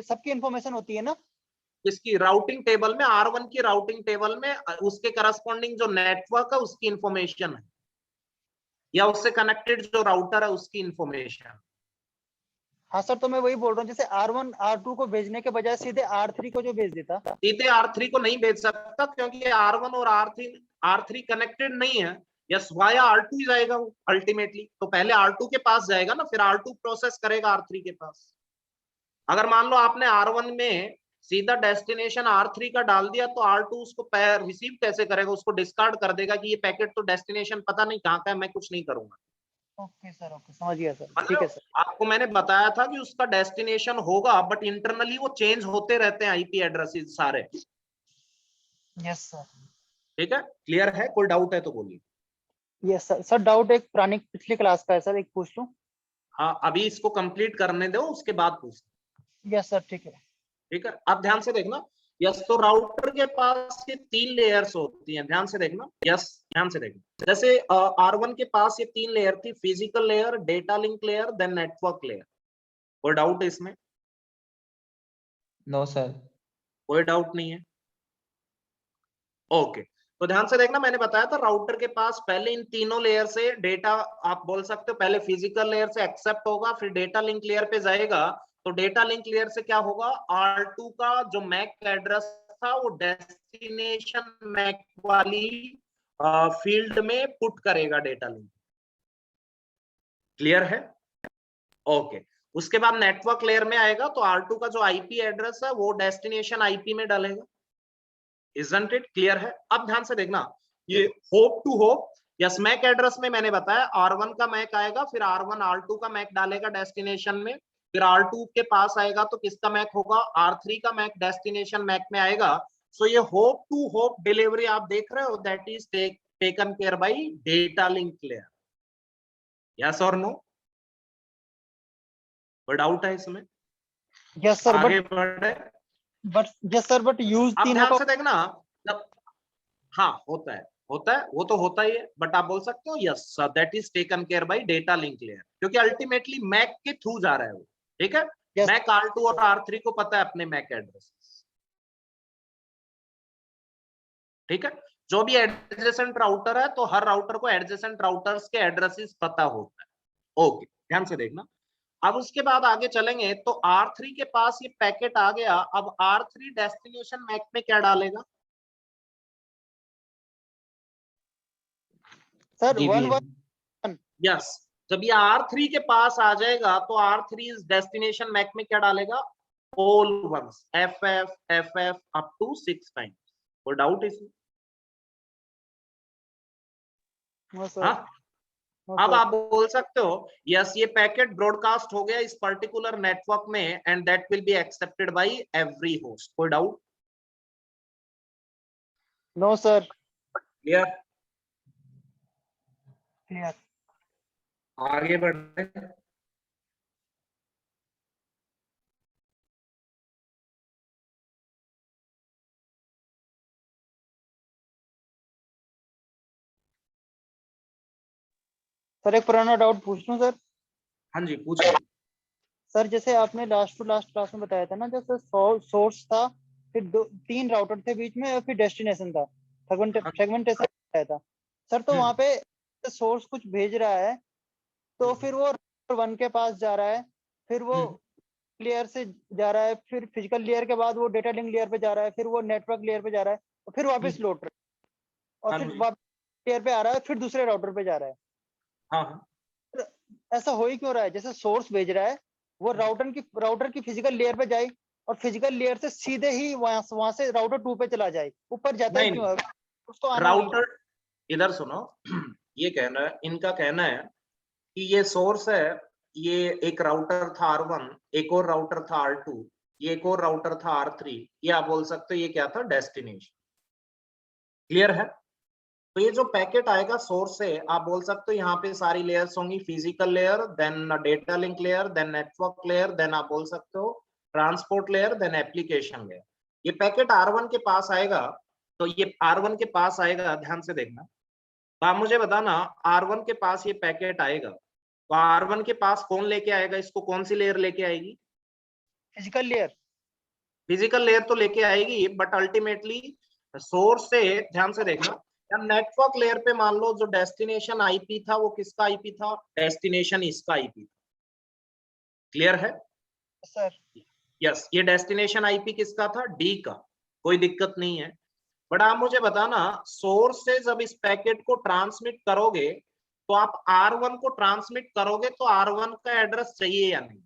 सबकी इंफॉर्मेशन होती है ना? इसकी राउटिंग टेबल में, R1 की राउटिंग टेबल में उसके करस्पॉन्डिंग जो नेटवर्क है उसकी इंफॉर्मेशन है, या उससे कनेक्टेड जो राउटर है उसकी इंफॉर्मेशन। हाँ सर, तो मैं वही बोल रहा हूँ, जैसे R1 R2 को भेजने के बजाय सीधे R3 को जो भेज देता। सीधे R3 को नहीं भेज सकता क्योंकि R1 और R3 कनेक्टेड नहीं है। यस, वाया R2 ही जाएगा वो अल्टीमेटली। तो पहले R2 के पास जाएगा ना, फिर R2 प्रोसेस करेगा R3 के पास। अगर मान लो आपने R1 में सीधा डेस्टिनेशन R3 का डाल दिया तो R2 उसको रिसीव कैसे करेगा, उसको डिस्कार्ड कर देगा कि ये पैकेट तो डेस्टिनेशन पता नहीं कहाँ का है, मैं कुछ नहीं करूंगा। ओके सर, ओके, समझ गया सर, ठीक है सर। आपको मैंने बताया था कि उसका डेस्टिनेशन होगा बट इंटरनली वो चेंज होते रहते हैं आईपी एड्रेसेस सारे। Yes sir. ठीक है, क्लियर है, कोई डाउट है तो बोलिए। Yes sir. सर डाउट एक पुरानी पिछली क्लास का है सर, एक पूछ लूं? हाँ, अभी इसको कंप्लीट करने दो, उसके बाद पूछ। यस सर, ठीक है। ठीक है, अब ध्यान से देखना। यस, तो राउटर के पास ये 3 लेयर्स होती हैं, ध्यान से देखना। यस, ध्यान से देखना, जैसे R1 के पास ये 3 लेयर थी, physical layer, data link layer, then network layer. कोई डाउट है इसमें? No sir. कोई डाउट नहीं है। ओके, तो ध्यान से देखना, मैंने बताया था राउटर के पास पहले इन तीनों लेयर से डेटा, आप बोल सकते हो पहले फिजिकल लेयर से एक्सेप्ट होगा, फिर डेटा लिंक लेयर पे जाएगा। तो डेटा लिंक लेयर से क्या होगा, R2 का जो मैक एड्रेस था वो डेस्टिनेशन मैक वाली फील्ड में पुट करेगा डेटा लिंक। क्लियर है? ओके, उसके बाद नेटवर्क लेयर में आएगा तो R2 का जो आईपी एड्रेस है वो डेस्टिनेशन आईपी में डालेगा। Isn't it clear है? अब ध्यान से देखना, ये hop to hop, yes MAC address में मैंने बताया R1 का मैक आएगा, फिर R1 R2 का मैक डालेगा डेस्टिनेशन में, फिर R2 के पास आएगा तो किसका मैक होगा, R3 का मैक डेस्टिनेशन मैक में आएगा। सो ये होप टू होप डिलीवरी आप देख रहे हो, that is taken care by data link layer. Yes और नो? कोई डाउट है इसमें? यस सर, आगे बढ़े। बट यूज आप तीनों ध्यान का। से देखना, जब हाँ होता है वो तो होता ही है, बट आप बोल सकते हो yes that is taken care by data link layer, क्योंकि अल्टीमेटली मैक के थ्रू जा रहा है वो। ठीक है, यस मैक R2 और R3 को पता है अपने मैक एड्रेस। ठीक है, जो भी एडजेसेंट राउटर है तो हर राउटर को एडजेसेंट राउटर्स के एड्रेसेस पता होता है। ओके, ध्यान से देखना। अब उसके बाद आगे चलेंगे तो R3 के पास ये पैकेट आ गया। अब R3 डेस्टिनेशन मैक में क्या डालेगा? सर, जी 111। यस, जब ये R3 के पास आ जाएगा तो R3 इस डेस्टिनेशन मैक में क्या डालेगा? All ones, FF FF up to 6 times. कोई डाउट इसमें? नो सर, हाँ, नो अब सर। आप बोल सकते हो यस ये पैकेट ब्रॉडकास्ट हो गया इस पर्टिकुलर नेटवर्क में and that will be accepted by every host. कोई doubt? No sir. Clear? Clear. आगे बढ़ते हैं। सर, एक पुराना डाउट पूछ लूं सर? हाँ जी पूछिए। सर, जैसे आपने लास्ट टू लास्ट क्लास में बताया था ना, जैसे सोर्स था, फिर दो तीन राउटर थे बीच में, और फिर डेस्टिनेशन था, हाँ। सेगमेंटेशन बताया था सर। तो वहां पे सोर्स कुछ भेज रहा है, तो फिर वो राउटर 1 के पास जा रहा है, फिर वो लेयर से जा रहा है, फिर फिजिकल लेयर के बाद वो डेटा लिंक लेयर पे जा रहा है, फिर वो नेटवर्क लेयर पे जा रहा है, और फिर वापस लौट रहा है, और हाँ फिर जी। वापस लेयर पे आ रहा है, फिर दूसरे राउटर पे जा रहा है। हाँ हाँ। तो ऐसा हो ही क्यों रहा है? जैसे सोर्स भेज रहा है, वो राउटर की फिजिकल लेयर पे जाए, और फिजिकल लेयर से सीधे ही वहां से राउटर 2 पे चला जाए, ऊपर जाता ही नहीं क्यों है? उसको आना नहीं राउटर, इधर सुनो। ये कहना है, इनका कहना है कि ये सोर्स है, ये एक राउटर था R1, एक और राउटर था R2, ये एक और राउटर था R3, ये आप बोल सकते हो ये क्या था? डेस्टिनेशन। क्लियर है? तो ये जो पैकेट आएगा सोर्स से, आप बोल सकते हो यहाँ पे सारी लेयर्स होंगी, physical layer, then data link layer, then network layer, then आप बोल सकते हो transport layer, then application layer. ये पैकेट R1 के पास आएगा, तो ये R1 के पास आएगा, ध्यान से देखना। तो आप मुझे बताना, R1 के पास ये पैकेट आएगा तो R1 के पास कौन लेके आएगा इसको? कौन सी लेयर लेके आएगी? Physical layer. फिजिकल लेयर तो लेके आएगी, बट अल्टीमेटली सोर्स से, ध्यान से देखना, या नेटवर्क लेयर पे मान लो जो डेस्टिनेशन आईपी था वो किसका आईपी था? डेस्टिनेशन इसका आईपी था। क्लियर है? सर, यस, ये डेस्टिनेशन आईपी किसका था? डी का। कोई दिक्कत नहीं है। बट आप मुझे बताना, सोर्स से जब इस पैकेट को ट्रांसमिट करोगे तो आप R1 को ट्रांसमिट करोगे तो R1 का एड्रेस चाहिए या नहीं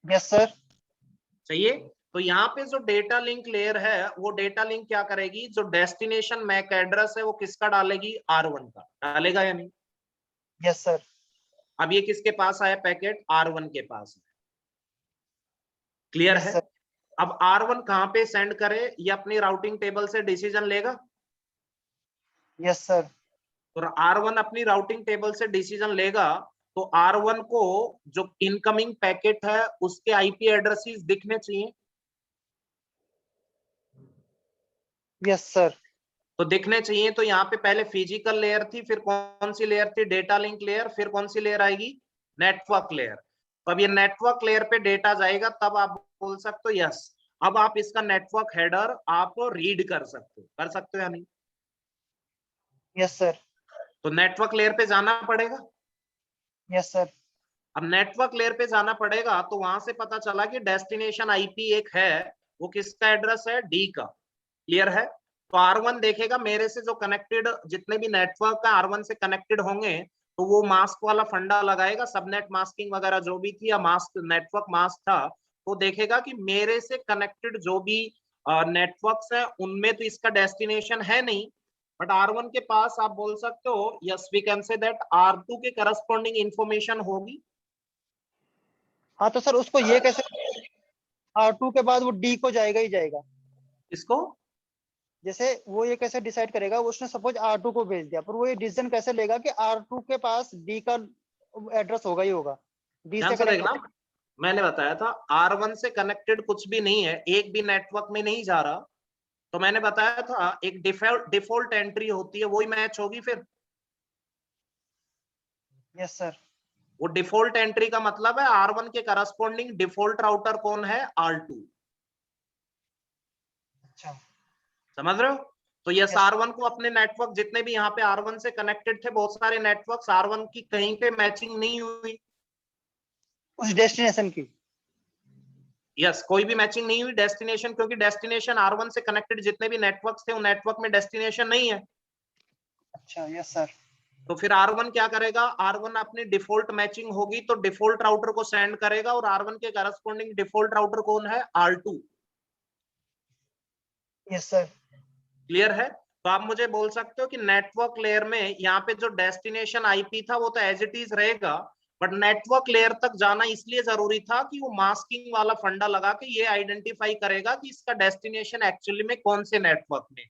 यस सर। चाहिए? तो यहाँ पे जो डेटा लिंक लेयर है वो डेटा लिंक क्या करेगी? जो डेस्टिनेशन मैक एड्रेस है वो किसका डालेगी? R1 का। डालेगा या नहीं? Yes sir. अब ये किसके पास आया पैकेट? R1 के पास। क्लियर यस है? सर। अब R1 कहाँ पे सेंड करे? ये अपनी राउटिंग टेबल से डिसीजन लेगा। Yes sir. तो R1 अपनी राउटिंग टेबल से डिसीजन लेगा, तो R1 को जो इनकमिंग पैकेट है उसके आईपी एड्रेसेस दिखने चाहिए। Yes sir. तो दिखने चाहिए, तो यहाँ पे पहले फिजिकल लेयर थी, फिर कौन सी लेयर थी? Data link layer. फिर कौन सी लेयर आएगी? Network layer. तो अब ये नेटवर्क लेयर पे डेटा जाएगा, तब आप बोल सकते हो यस। अब आप इसका नेटवर्क हेडर आप रीड कर सकते हो या नहीं? Yes sir. तो नेटवर्क लेयर पे जाना पड़ेगा। Yes sir. अब नेटवर्क लेयर पे जाना पड़ेगा, तो वहां से पता चला कि डेस्टिनेशन आईपी एक है, वो किसका एड्रेस है? डी का। क्लियर है? तो R1 देखेगा मेरे से जो कनेक्टेड जितने भी नेटवर्क का R1 से कनेक्टेड होंगे, तो वो मास्क वाला फंडा लगाएगा, सबनेट मास्किंग वगैरह जो भी थी, या मास्क नेटवर्क मास्क था, तो देखेगा कि मेरे से कनेक्टेड जो भी नेटवर्क्स है उनमें तो इसका डेस्टिनेशन है नहीं, बट R1 के पास आप बोल सकते हो yes we can say that R2 के करस्पॉन्डिंग इंफॉर्मेशन होगी। हाँ तो सर उसको ये कैसे, R2 के बाद वो D को जाएगा ही जाएगा। इसको जैसे वो ये कैसे डिसाइड करेगा, उसने सपोज R2 को भेज दिया, पर वो ये डिसीजन कैसे लेगा कि R2 के पास D का एड्रेस होगा ही होगा, D ध्यान से से कनेक्ट देखना, मैंने बताया था R1 से कनेक्टेड कुछ भी नहीं है, एक भी नेटवर्क में नहीं जा रहा, तो मैंने बताया था एक डिफॉल्ट एंट्री होती है, वही मैच होगी फिर। Yes sir. वो डिफॉल्ट एंट्री का मतलब है R1 के करस्पॉन्डिंग डिफॉल्ट राउटर कौन है, R2। अच्छा समझ रहे हो? तो ये Yes. R1 को अपने नेटवर्क जितने भी यहाँ पे R1 से कनेक्टेड थे, बहुत सारे नेटवर्क R1 की कहीं पे मैचिंग नहीं हुई। उस डेस्टिनेशन की। यस, कोई भी मैचिंग नहीं हुई डेस्टिनेशन, क्योंकि डेस्टिनेशन R1 से कनेक्टेड जितने भी नेटवर्क्स थे, उन नेटवर्क में डेस्टिनेशन नहीं है। अच्छा यस सर। तो फिर R1 क्या करेगा, R1 अपनी डिफॉल्ट मैचिंग होगी तो डिफॉल्ट राउटर को सेंड करेगा, और R1 के करस्पॉन्डिंग डिफॉल्ट राउटर कौन है, R2। Yes sir. क्लियर है? तो आप मुझे बोल सकते हो कि नेटवर्क लेयर में यहाँ पे जो डेस्टिनेशन आईपी था वो तो एज इट इज रहेगा, बट नेटवर्क लेयर तक जाना इसलिए जरूरी था कि वो मास्किंग वाला फंडा लगा के ये आइडेंटिफाई करेगा कि इसका डेस्टिनेशन एक्चुअली में कौन से नेटवर्क में।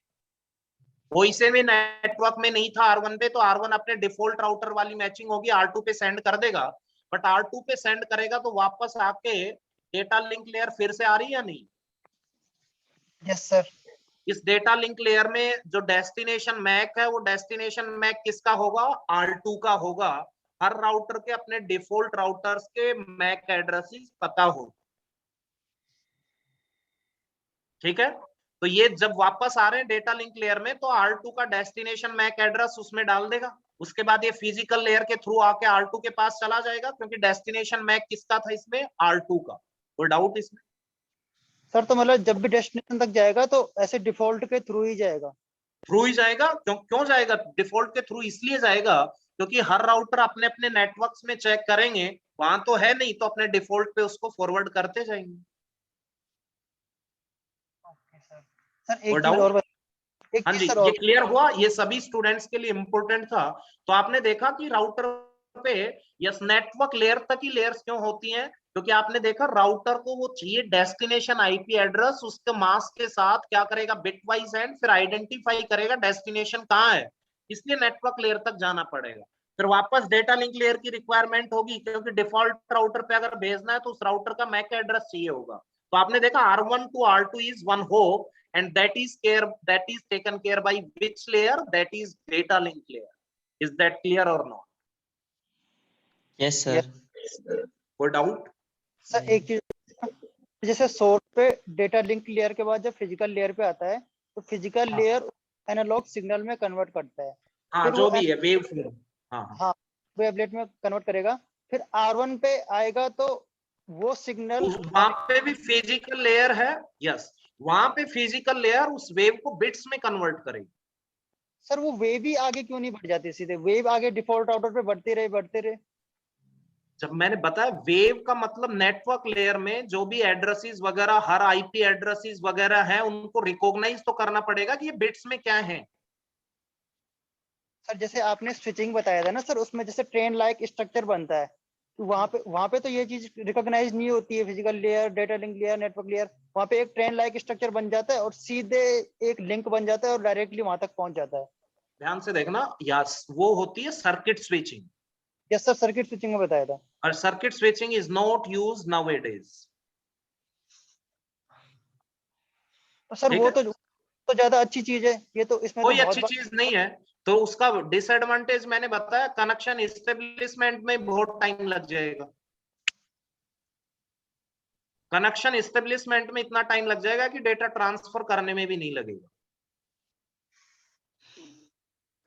वो इसे में नेटवर्क में नहीं था R1 पे, तो R1 अपने डिफॉल्ट राउटर वाली मैचिंग होगी R2 पे सेंड कर देगा, बट R2 पे सेंड करेगा तो वापस आके डेटा लिंक लेयर फिर से आ रही है या नहीं? Yes sir. इस डेटा लिंक लेयर में जो डेस्टिनेशन मैक है, वो डेस्टिनेशन मैक किसका होगा, R2 का होगा। हर राउटर के अपने डिफॉल्ट राउटर्स के मैक एड्रेसेस पता हो, ठीक है? तो ये जब वापस आ रहे हैं डेटा लिंक लेयर में, तो R2 का डेस्टिनेशन मैक एड्रेस उसमें डाल देगा, उसके बाद ये फिजिकल लेयर के थ्रू आके R2 के पास चला जाएगा, क्योंकि डेस्टिनेशन मैक किसका था इसमें, R2 का। कोई डाउट इसमें? सर तो मतलब जब भी डेस्टिनेशन तक जाएगा तो ऐसे डिफॉल्ट के थ्रू ही जाएगा। थ्रू ही जाएगा। क्यों जाएगा डिफॉल्ट के थ्रू? इसलिए जाएगा क्योंकि हर राउटर अपने अपने नेटवर्क्स में चेक करेंगे, वहां तो है नहीं, तो अपने डिफॉल्ट पे उसको फॉरवर्ड करते जाएंगे। Okay sir. सर और एक चीज डाउट? और एक हाँ चीज जी, सर ये और। क्लियर हुआ? ये सभी स्टूडेंट्स के लिए इंपॉर्टेंट था। तो आपने देखा कि राउटर पे यस नेटवर्क लेयर तक ही लेयर्स क्यों होती हैं, क्योंकि आपने देखा राउटर को वो चाहिए डेस्टिनेशन आईपी एड्रेस, उसके मास्क के साथ क्या करेगा, बिट वाइज एंड फिर आइडेंटिफाई करेगा डेस्टिनेशन कहाँ है, इसलिए नेटवर्क लेयर तक जाना पड़ेगा। फिर वापस डेटा लिंक लेयर की रिक्वायरमेंट होगी, क्योंकि डिफॉल्ट राउटर पे अगर भेजना है तो उस राउटर का मैक एड्रेस चाहिए होगा। तो आपने देखा R1 to R2 is one hop, and that is taken care by which layer? That is data link layer. Is that clear or not? Yes sir. कोई डाउट? सर एक चीज, जैसे सोर्स पे डेटा लिंक लेयर के बाद जब physical layer पे आता है, तो फिजिकल हाँ। लेयर एनालॉग सिग्नल में कन्वर्ट करता है। हाँ, फिर जो वो भी है वेव फॉर्म। हाँ हाँ। हाँ वेवलेट में कन्वर्ट करेगा। फिर R1 पे आएगा तो वो सिग्नल वहां पे भी फिजिकल लेयर है। यस, वहां पे फिजिकल लेयर उस वेव को बिट्स में कन्वर्ट करेगी। सर वो वेव ही आगे क्यों नहीं बढ़ जाती, सीधे वेव आगे डिफॉल्ट राउटर पे बढ़ते रहे। जब मैंने बताया वेव का मतलब नेटवर्क लेयर में जो भी एड्रेसेस वगैरह, हर आईपी एड्रेसेस वगैरह है, उनको रिकॉग्नाइज तो करना पड़ेगा कि ये बिट्स में क्या है। सर जैसे आपने स्विचिंग बताया था ना सर, उसमें जैसे ट्रेन लाइक स्ट्रक्चर बनता है, तो वहां पे तो ये चीज रिकॉग्नाइज नहीं होती है, physical layer, data link layer, network layer. वहां पे एक ट्रेन लाइक स्ट्रक्चर बन जाता है और सीधे एक लिंक बन जाता है और डायरेक्टली वहां तक पहुंच जाता है। ध्यान से देखना, यस वो होती है circuit switching, yes sir, circuit switching में बताया था। और circuit switching is not used nowadays. तो सर ठीक वो है, तो ज्यादा अच्छी चीज है, ये तो इसमें तो कोई बहुत अच्छी चीज नहीं है। तो उसका डिसएडवांटेज मैंने बताया, कनेक्शन इस्टेब्लिशमेंट में बहुत टाइम लग जाएगा। कनेक्शन इस्टेब्लिशमेंट में इतना टाइम लग जाएगा कि डेटा ट्रांसफर करने में भी नहीं लगेगा।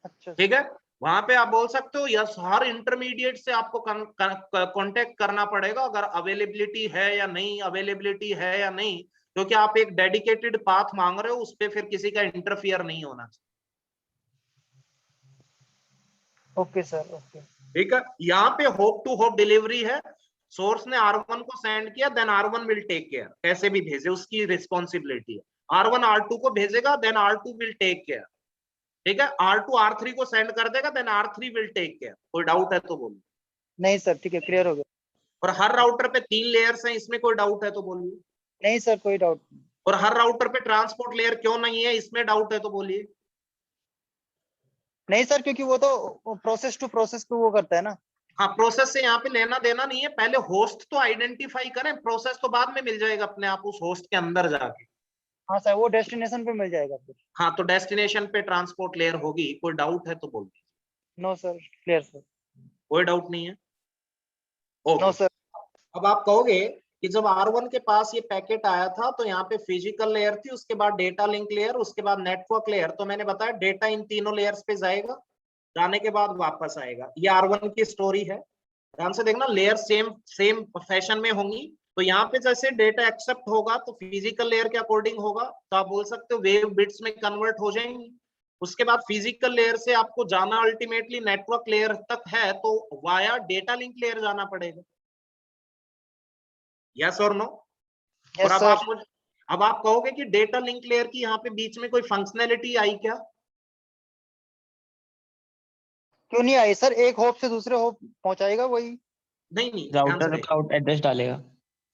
अच्छा ठीक है, वहां पे आप बोल सकते हो यस, हर इंटरमीडिएट से आपको कांटेक्ट करना पड़ेगा, अगर अवेलेबिलिटी है या नहीं, अवेलेबिलिटी है या नहीं, क्योंकि आप एक डेडिकेटेड पाथ मांग रहे हो, उस पर फिर किसी का इंटरफियर नहीं होना चाहिए। Okay sir okay. ठीक है, यहाँ पे होप टू होप डिलीवरी है। सोर्स ने R1 को सेंड किया, then R1 will take care, कैसे भी भेजे उसकी रिस्पॉन्सिबिलिटी है। R1 R2 को भेजेगा, then R2 will take care. ठीक है, R2 R3 को सेंड कर देगा, then R3 will take care. कोई डाउट है तो बोलो। नहीं सर ठीक है, क्लियर हो गया। और हर राउटर पे 3 लेयर्स हैं, इसमें कोई डाउट है तो बोलिए। नहीं सर, कोई डाउट नहीं। और हर राउटर पे ट्रांसपोर्ट लेयर क्यों नहीं है, इसमें डाउट है तो बोलिए। नहीं सर, क्योंकि वो तो प्रोसेस टू प्रोसेस पे वो करता है ना। हाँ, प्रोसेस से यहाँ पे लेना देना नहीं है, पहले होस्ट तो आइडेंटिफाई करें, प्रोसेस तो बाद में मिल जाएगा अपने आप उस होस्ट के अंदर जाके। हाँ सर, वो डेस्टिनेशन पे मिल जाएगा फिर। हाँ, तो डेस्टिनेशन पे ट्रांसपोर्ट लेयर होगी, कोई डाउट है तो बोलिए। No sir, clear sir. कोई डाउट नहीं है, नो ओके। सर। अब आप कहोगे कि जब R1 के पास ये पैकेट आया था तो यहाँ पे फिजिकल लेयर थी, उसके बाद डेटा लिंक लेयर, उसके बाद नेटवर्क लेयर, तो मैंने बताया डेटा इन तीनों लेयर्स पे जाएगा, जाने के बाद वापस आएगा। ये R1 की स्टोरी है, ध्यान से देखना, लेयर सेम सेम फैशन में होंगी। तो यहाँ पे जैसे डेटा एक्सेप्ट होगा तो फिजिकल लेयर के अकॉर्डिंग होगा, तो आप बोल सकते हो वेव बिट्स में कन्वर्ट हो जाएंगी। उसके बाद फिजिकल लेयर से आपको जाना अल्टीमेटली नेटवर्क लेयर तक है, तो वाया डेटा लिंक लेयर जाना पड़ेगा। यस और नो? और यस सर। अब आप कहोगे कि डेटा लिंक लेयर की यहाँ पे बीच में कोई फंक्शनैलिटी आई क्या? क्यों नहीं आई सर? एक होप से दूसरे होप पहुंचाएगा वही। नहीं नहीं, ध्यान से राउटर देखो। का एड्रेस डालेगा।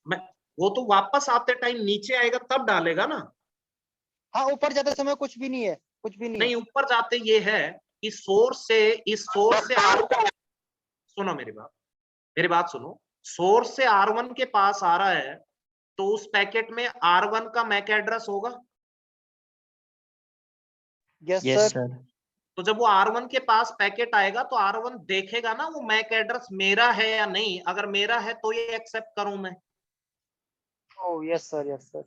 मैं वो तो वापस आते टाइम नीचे आएगा तब डालेगा ना। हाँ, ऊपर जाते समय कुछ भी नहीं है, कुछ भी नहीं नहीं, है। ऊपर जाते ये है कि इस सोर्स से सुनो मेरी बात सुनो। सोर्स से R1 के पास आ रहा है तो उस पैकेट में R1 का मैक एड्रेस होगा। Yes yes sir. सर। तो जब वो R1 के पास पैकेट आएगा तो R1 देखेगा ना वो मैक एड्रेस मेरा है या नहीं, अगर मेरा है तो ये एक्सेप्ट करूं मैं। ओ यस सर, यस सर।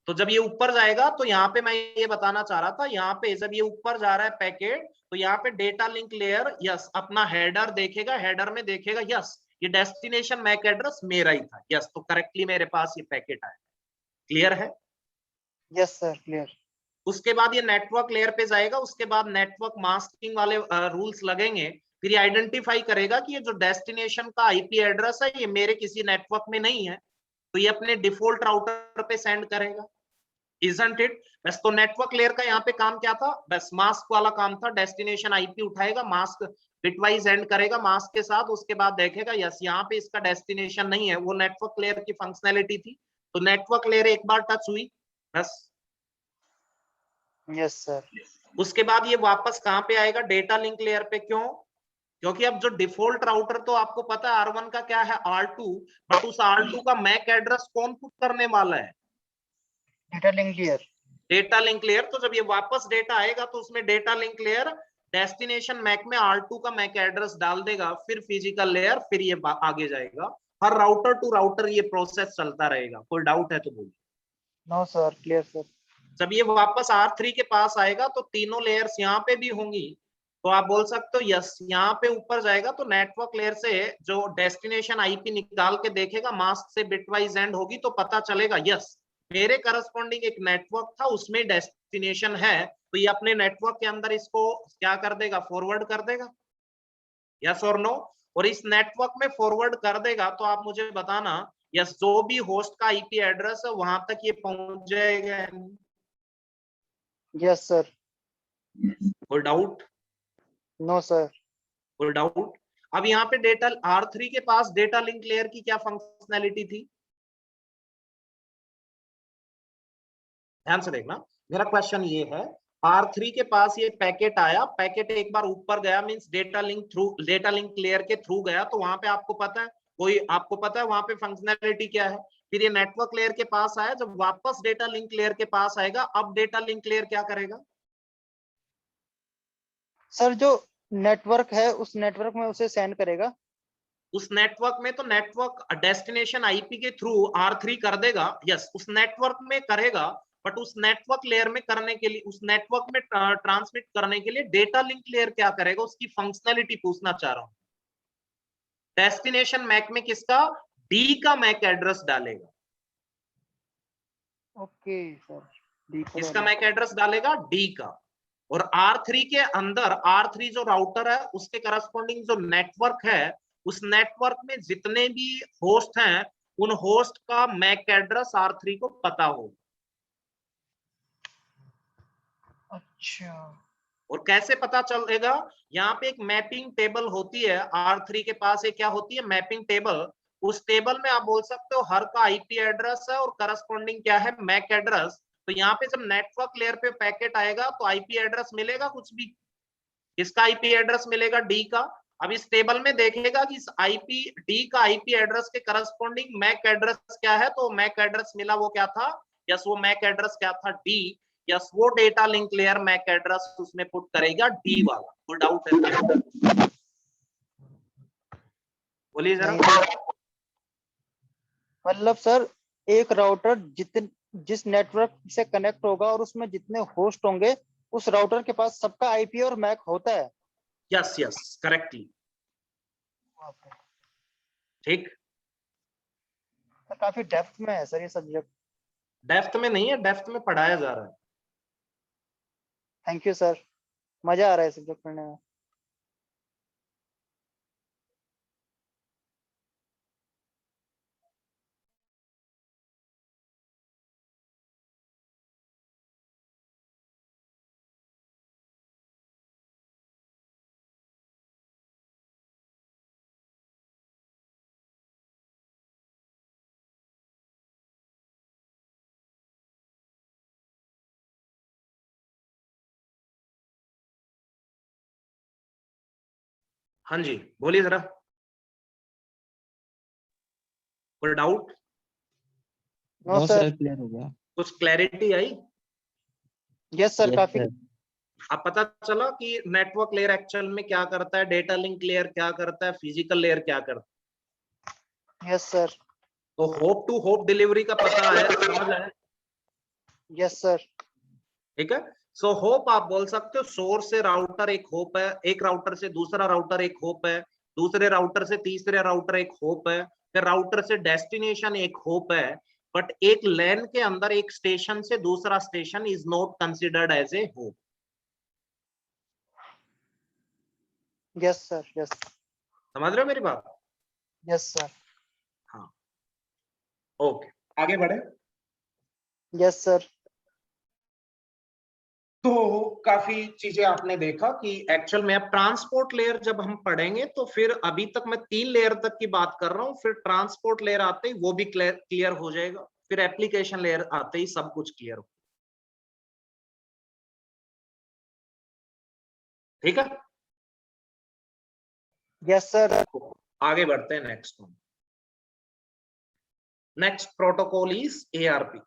तो जब ये ऊपर जाएगा तो यहाँ पे मैं ये बताना चाह रहा था, यहाँ पे जब ये ऊपर जा रहा है पैकेट तो यहाँ पे डेटा लिंक लेयर यस अपना हेडर देखेगा, हेडर में देखेगा यस ये डेस्टिनेशन मैक एड्रेस मेरा ही था, यस तो करेक्टली मेरे पास ये पैकेट आया। क्लियर है? Yes sir, clear. उसके बाद ये नेटवर्क लेयर पे जाएगा, उसके बाद नेटवर्क मास्किंग वाले रूल्स लगेंगे, फिर ये आइडेंटिफाई करेगा कि ये जो डेस्टिनेशन का आईपी एड्रेस है ये मेरे किसी नेटवर्क में नहीं है, तो ये अपने डिफॉल्ट राउटर पे सेंड करेगा। Isn't it? बस तो नेटवर्क लेयर का यहाँ पे काम क्या था, बस मास्क वाला काम था, डेस्टिनेशन आईपी उठाएगा, मास्क बिटवाइज एंड करेगा मास्क के साथ, उसके बाद देखेगा यस यहाँ पे इसका डेस्टिनेशन नहीं है, वो नेटवर्क लेयर की फंक्शनैलिटी थी। तो नेटवर्क लेयर एक बार टच हुई बस। Yes sir. उसके बाद ये वापस कहाँ पे आएगा, डेटा लिंक लेयर पे। क्यों? क्योंकि अब जो डिफॉल्ट राउटर तो आपको पता है R1 का क्या है, R2, बट उस R2 का मैक एड्रेस कौन पुट करने वाला है? Data link layer. Data link layer. तो जब ये वापस डेटा आएगा तो उसमें data link layer destination MAC में R2 का मैक एड्रेस डाल देगा, फिर फिजिकल लेयर, फिर ये आगे जाएगा। हर राउटर टू राउटर ये प्रोसेस चलता रहेगा। कोई डाउट है तो बोलिए। No sir, clear sir. जब ये वापस R3 के पास आएगा तो तीनों लेयर्स यहाँ पे भी होंगी, तो आप बोल सकते हो यस यहाँ पे ऊपर जाएगा तो नेटवर्क लेयर से जो डेस्टिनेशन आईपी निकाल के देखेगा, मास्क से बिटवाइज एंड होगी तो पता चलेगा यस मेरे करस्पॉन्डिंग एक नेटवर्क था उसमें डेस्टिनेशन है, तो ये अपने नेटवर्क के अंदर इसको क्या कर देगा, फॉरवर्ड कर देगा। यस और नो? और इस नेटवर्क में फॉरवर्ड कर देगा तो आप मुझे बताना यस जो भी होस्ट का आईपी एड्रेस है वहां तक ये पहुंच जाएगा। Yes sir. कोई डाउट? No sir. कोई डाउट? अब यहाँ पे डेटा R3 के पास डेटा लिंक लेयर की क्या फंक्शनैलिटी थी, ध्यान से देखना। मेरा क्वेश्चन ये है, R3 के पास ये पैकेट आया, पैकेट एक बार ऊपर गया मींस डेटा लिंक लेयर के थ्रू गया, तो वहां पे आपको पता है वहां पे फंक्शनैलिटी क्या है। फिर ये नेटवर्क लेयर के पास आया, जब वापस डेटा लिंक लेयर के पास आएगा, अब डेटा लिंक लेयर क्या करेगा? सर जो नेटवर्क है उस नेटवर्क में उसे सेंड करेगा। उस नेटवर्क में तो नेटवर्क डेस्टिनेशन आईपी के थ्रू R3 कर देगा, यस उस नेटवर्क में करेगा, बट उस नेटवर्क लेयर में करने के लिए, उस नेटवर्क में ट्रांसमिट करने के लिए डेटा लिंक लेयर क्या करेगा, उसकी फंक्शनैलिटी पूछना चाह रहा हूं। डेस्टिनेशन मैक में किसका, डी का मैक एड्रेस डालेगा। Okay sir. किसका मैक एड्रेस डालेगा, डी का। और R3 के अंदर, R3 जो राउटर है उसके करस्पॉन्डिंग जो नेटवर्क है, उस नेटवर्क में जितने भी होस्ट हैं उन होस्ट का मैक एड्रेस R3 को पता होगा। अच्छा। और कैसे पता चलेगा, यहाँ पे एक मैपिंग टेबल होती है, R3 के पास एक क्या होती है, मैपिंग टेबल। उस टेबल में आप बोल सकते हो हर का आईपी एड्रेस है और करस्पॉन्डिंग क्या है, मैक एड्रेस। तो यहाँ पे जब नेटवर्क लेयर पे पैकेट आएगा तो आईपी एड्रेस मिलेगा कुछ भी, इसका आईपी एड्रेस मिलेगा डी का। अब इस टेबल में देखेगा कि इस आईपी डी का आईपी एड्रेस के करस्पॉन्डिंग मैक एड्रेस क्या है, तो मैक एड्रेस मिला वो क्या था, यस वो मैक एड्रेस क्या था, डी। यस वो data link layer MAC address उसमें पुट करेगा डी वाला। कोई डाउट है बोलिए जरा। मतलब सर एक राउटर जिस नेटवर्क से कनेक्ट होगा और उसमें जितने होस्ट होंगे उस राउटर के पास सबका आईपी और मैक होता है। यस यस करेक्टली, ठीक। सर काफी डेप्थ में है सर ये सब्जेक्ट। डेप्थ में नहीं है, डेप्थ में पढ़ाया जा रहा है। थैंक यू सर, मजा आ रहा है सब्जेक्ट पढ़ने में। हाँ जी बोलिए जरा, कोई डाउट? No sir. क्लियर हो गया। कुछ क्लैरिटी आई? यस सर, काफी। अब पता चला कि नेटवर्क लेयर एक्चुअल में क्या करता है, डेटा लिंक लेयर क्या करता है, फिजिकल लेयर क्या करता है। Yes sir. तो होप टू होप डिलीवरी का पता है, समझ आया? Yes sir. ठीक है। सो होप आप बोल सकते हो सोर्स से राउटर एक होप है, एक राउटर से दूसरा राउटर एक होप है, दूसरे राउटर से तीसरे राउटर एक होप है, फिर राउटर से डेस्टिनेशन एक होप है। बट एक लैन के अंदर एक स्टेशन से दूसरा station is not considered as a hop. Yes sir. Yes. समझ रहे हो मेरी बात? Yes sir. हाँ ओके, आगे बढ़े। Yes sir. तो काफी चीजें आपने देखा कि एक्चुअल में अब ट्रांसपोर्ट लेयर जब हम पढ़ेंगे तो फिर अभी तक मैं 3 लेयर तक की बात कर रहा हूं, फिर ट्रांसपोर्ट लेयर आते ही वो भी क्लियर हो जाएगा, फिर एप्लीकेशन लेयर आते ही सब कुछ क्लियर हो। ठीक है, यस सर। आगे बढ़ते हैं next one. Next protocol is ARP।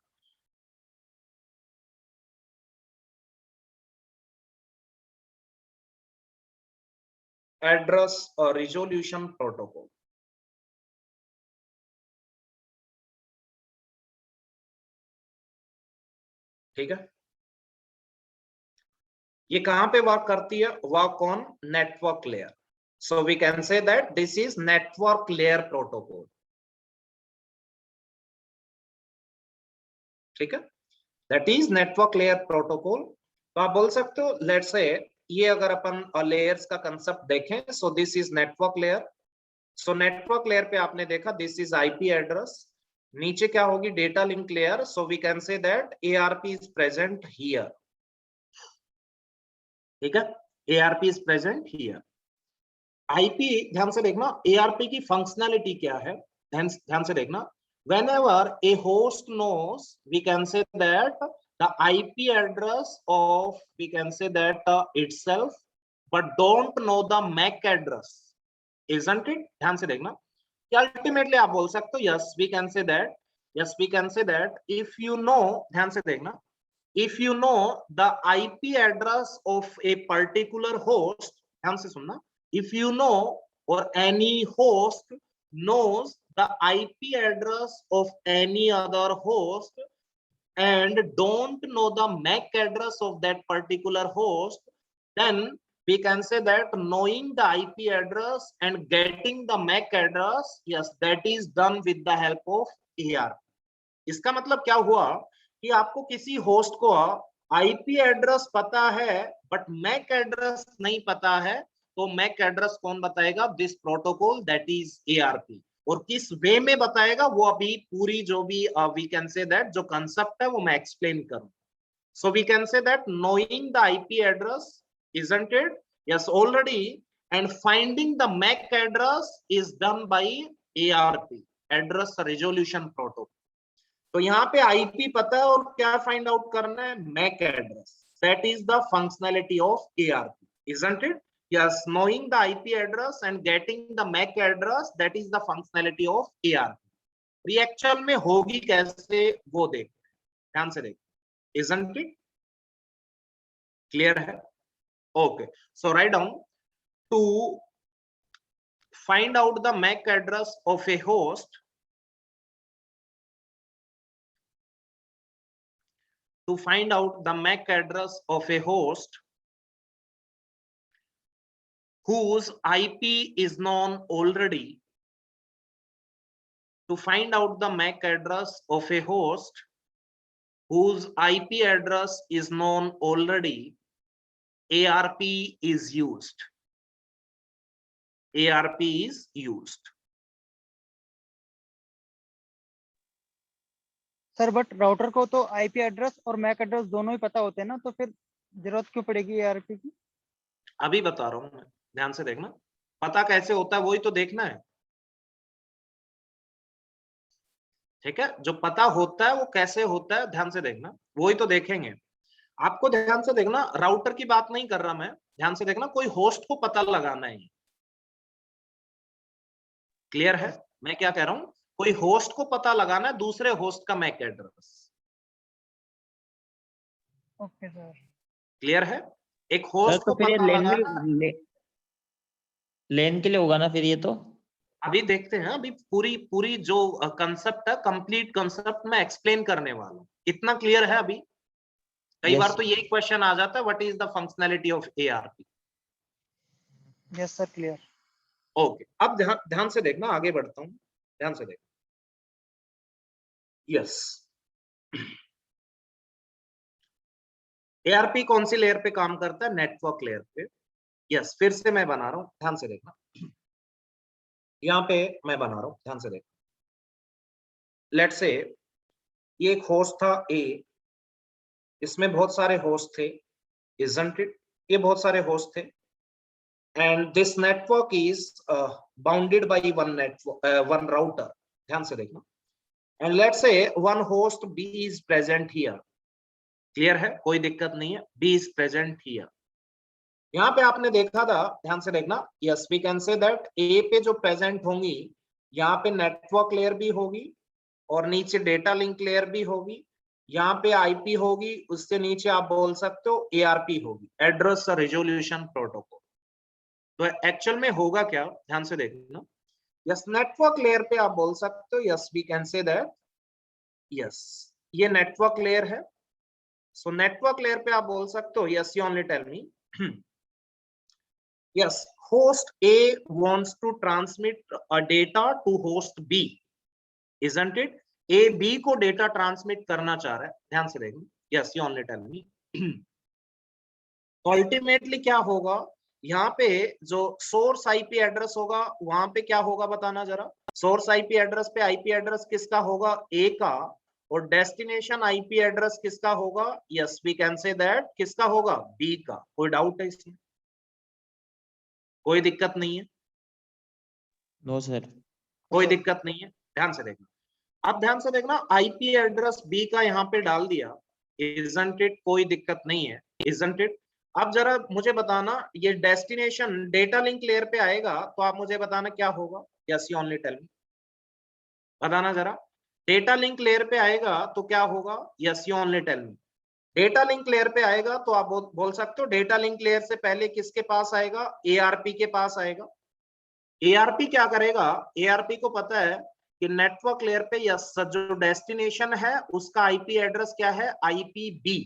Address और रिजोल्यूशन प्रोटोकॉल। ठीक है, ये कहां पे वर्क करती है, work on network layer. So we can say that this is network layer protocol. ठीक है, that is network layer protocol. तो आप बोल सकते हो लेट्स से ये अगर अपन लेयर्स का कंसेप्ट देखें, सो this is network layer. So network layer पे आपने देखा दिस इज आईपी एड्रेस, नीचे क्या होगी data link layer. So we can say that ARP is present here. ठीक है, ARP is present here. IP ध्यान से देखना, ARP की फंक्शनैलिटी क्या है, ध्यान से देखना। whenever a host knows, we can say that the IP address of, we can say that itself, but don't know the MAC address, isn't it? ध्यान से देखना कि अल्टीमेटली आप बोल सकते हो yes we can say that, yes we can say that if you know, ध्यान से देखना, if you know the IP address of a particular host, ध्यान से सुनना, if you know or any host knows the IP address of any other host and don't know the MAC address of that particular host, then we can say that knowing the IP address and getting the MAC address, yes, that is done with the help of ARP. इसका मतलब क्या हुआ कि आपको किसी host को IP address पता है बट मैक एड्रेस नहीं पता है, तो मैक एड्रेस कौन बताएगा, this protocol that is ARP। और किस वे में बताएगा वो अभी पूरी जो भी वी कैन से दैट जो कंसेप्ट है वो मैं एक्सप्लेन करूं। So we can say that knowing the IP address, isn't it? Yes already, and finding the MAC address is done by ARP, address resolution protocol. तो यहाँ पे IP पता है और क्या फाइंड आउट करना है, MAC address. That is the functionality of ARP, isn't it? Yes, knowing the IP address and getting the MAC address, that is the functionality of ARP. रिएक्चुअल में होगी कैसे वो देख, ध्यान से देख, isn't it? Clear है? Okay, so write down to find out the MAC address of a host. To find out the MAC address of a host whose IP is known already. To find out the MAC address of a host whose IP address is known already, ARP is used. ARP is used. Sir but router को तो IP address और Mac address दोनों ही पता होते हैं ना, तो फिर जरूरत क्यों पड़ेगी एआरपी की? अभी बता रहा हूं मैं, ध्यान से देखना। पता कैसे होता है वही तो देखना है, ठीक है? जो पता होता है वो कैसे होता है, ध्यान से देखना, वही तो देखेंगे। आपको ध्यान से देखना, राउटर की बात नहीं कर रहा मैं, ध्यान से देखना, कोई होस्ट को पता लगाना है। क्लियर है मैं क्या कह रहा हूं? कोई होस्ट को पता लगाना है, दूसरे होस्ट का MAC address. Okay sir. Clear है? एक सर होस्ट तो को फिर ये पता लेन लगाना। लेन के लिए होगा ना फिर ये तो? अभी देखते हैं, अभी पूरी पूरी जो कंसेप्ट है, कंप्लीट कंसेप्ट मैं एक्सप्लेन करने वाला हूं। इतना क्लियर है अभी? कई बार तो यही क्वेश्चन आ जाता है, what is the functionality of ARP? Yes sir, clear. Okay, अब ध्यान से देखना, आगे बढ़ता हूं, ध्यान से देखना। यस, ARP कौन सी लेयर पे काम करता है? नेटवर्क लेयर पे। यस, फिर से मैं बना रहा हूं, ध्यान से देखना, यहां पे मैं बना रहा हूं, ध्यान से देखना। लेट्स से ये एक होस्ट था A, इसमें बहुत सारे होस्ट थे, isn't it? ये बहुत सारे होस्ट थे, and this network is bounded by one network, one router. ध्यान से देखना, and let's say one host B is present here. Clear है? कोई दिक्कत नहीं है, B is present here. यहाँ पे आपने देखा था, ध्यान से देखना, yes we can say that A पे जो प्रेजेंट होंगी, यहाँ पे नेटवर्क लेयर भी होगी और नीचे डेटा लिंक लेयर भी होगी, यहाँ पे आईपी होगी, उससे नीचे आप बोल सकते हो ARP होगी, एड्रेस रेजोल्यूशन प्रोटोकॉल। तो एक्चुअल में होगा क्या, ध्यान से देखना, यस नेटवर्क लेयर पे आप बोल सकते हो, yes we can say that, yes ये नेटवर्क लेयर है। सो नेटवर्क लेयर पे आप बोल सकते हो, yes you only tell me, yes, host A wants to transmit a data to host B, isn't it? A B को डेटा ट्रांसमिट करना चाह रहा है, ध्यान से देखना, yes you only tell me। तो अल्टीमेटली क्या होगा, यहाँ पे जो सोर्स आईपी एड्रेस होगा वहां पे क्या होगा बताना जरा। सोर्स आईपी एड्रेस पे आईपी एड्रेस किसका होगा? A का, और डेस्टिनेशन आईपी एड्रेस किसका होगा? Yes we can say that किसका होगा? B का। कोई डाउट है इसमें? कोई दिक्कत नहीं है? No sir. कोई दिक्कत नहीं है, ध्यान से देखना। अब ध्यान से देखना, आईपी एड्रेस B का यहाँ पे डाल दिया, isn't it? कोई दिक्कत नहीं है, isn't it? अब जरा मुझे बताना, ये डेस्टिनेशन डेटा लिंक लेयर पे आएगा तो आप मुझे बताना क्या होगा। Yes you only tell me, बताना जरा। डेटा लिंक लेयर पे आएगा तो क्या होगा? Yes you only tell me. Data link layer पे आएगा तो आप बोल सकते हो डेटा लिंक लेयर से पहले किसके पास आएगा? ARP के पास आएगा। ARP क्या करेगा? ARP को पता है कि नेटवर्क लेयर पे यस जो डेस्टिनेशन है उसका आईपी एड्रेस क्या है? IPB,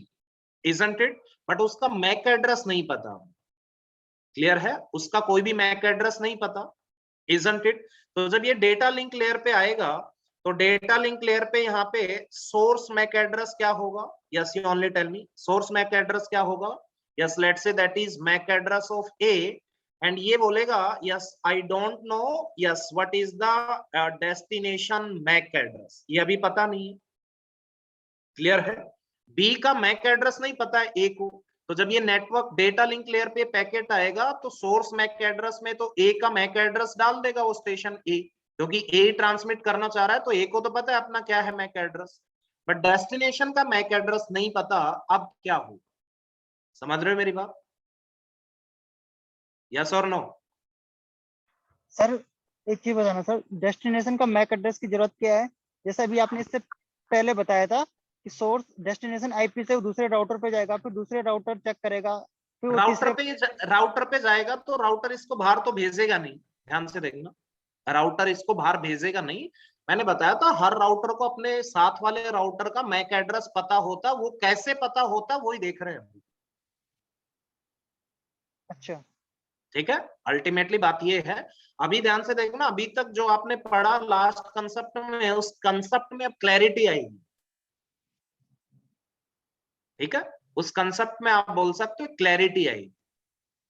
isn't it? बट उसका मैक एड्रेस नहीं पता। क्लियर है? उसका कोई भी मैक एड्रेस नहीं पता, isn't it? तो जब ये डेटा लिंक लेयर पे आएगा तो डेटा लिंक लेयर पे यहाँ पे सोर्स मैक एड्रेस क्या होगा? Yes you only tell me, source MAC address क्या होगा? Yes let's say that is MAC address of A, and ये बोलेगा yes I don't know yes what is the destination MAC address, ये अभी पता नहीं है। क्लियर है? B का मैक एड्रेस नहीं पता है A को, तो जब ये नेटवर्क डेटा लिंक लेयर पे पैकेट आएगा तो सोर्स मैक एड्रेस में तो A का मैक एड्रेस डाल देगा वो स्टेशन A, क्योंकि ए ट्रांसमिट करना चाह रहा है तो ए को तो पता है अपना क्या है मैक एड्रेस, बट डेस्टिनेशन का मैक एड्रेस नहीं पता। अब क्या हो, समझ रहे हो मेरी बात? यस और नो? सर एक चीज बताना सर, डेस्टिनेशन का मैक एड्रेस की जरूरत क्या है? जैसे अभी आपने इससे पहले बताया था कि सोर्स डेस्टिनेशन आईपी से दूसरे राउटर पे जाएगा, फिर दूसरे राउटर चेक करेगा, फिर वो राउटर पे जाएगा तो राउटर इसको बाहर तो भेजेगा नहीं, ध्यान से देखना, राउटर इसको बाहर भेजेगा नहीं। मैंने बताया था हर राउटर को अपने साथ वाले राउटर का मैक एड्रेस पता होता, वो कैसे पता होता वही देख रहे हैं। अच्छा ठीक है, अल्टीमेटली बात ये है। अभी ध्यान से देखना, अभी तक जो आपने पढ़ा लास्ट कंसेप्ट में, उस कंसेप्ट में अब क्लैरिटी आएगी। ठीक है, उस कंसेप्ट में आप बोल सकते हो क्लैरिटी आएगी।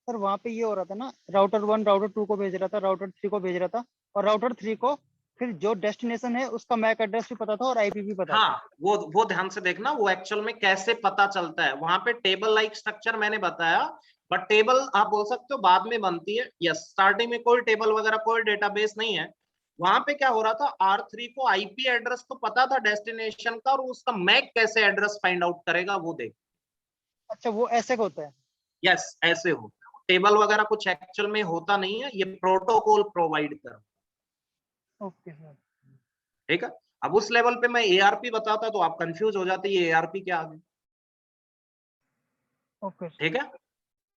सर वहां पे ये हो रहा था ना, राउटर 1 राउटर 2 को भेज रहा था, राउटर 3 को भेज रहा था, और राउटर 3 को फिर जो डेस्टिनेशन है उसका मैक एड्रेस भी पता था और आईपी भी पता था। हाँ, वो ध्यान से देखना, वो एक्चुअल में कैसे पता चलता है। वहां पे टेबल लाइक स्ट्रक्चर मैंने बताया, बट टेबल आप बोल सकते हो बाद में बनती है। यस, स्टार्टिंग में कोई टेबल वगैरह कोई डेटाबेस नहीं है। वहां पे क्या हो रहा था, R3 को आईपी एड्रेस तो पता था डेस्टिनेशन का, और उसका मैक कैसे एड्रेस फाइंड आउट करेगा वो देख। अच्छा वो ऐसे का होता है? यस, ऐसे हो, टेबल वगैरह कुछ एक्चुअल में होता नहीं है, ये प्रोटोकॉल प्रोवाइड कर। Okay sir. ठीक है, अब उस लेवल पे मैं ARP बताता तो आप कंफ्यूज हो जाते, ये ARP क्या आ गया। ओके ठीक है,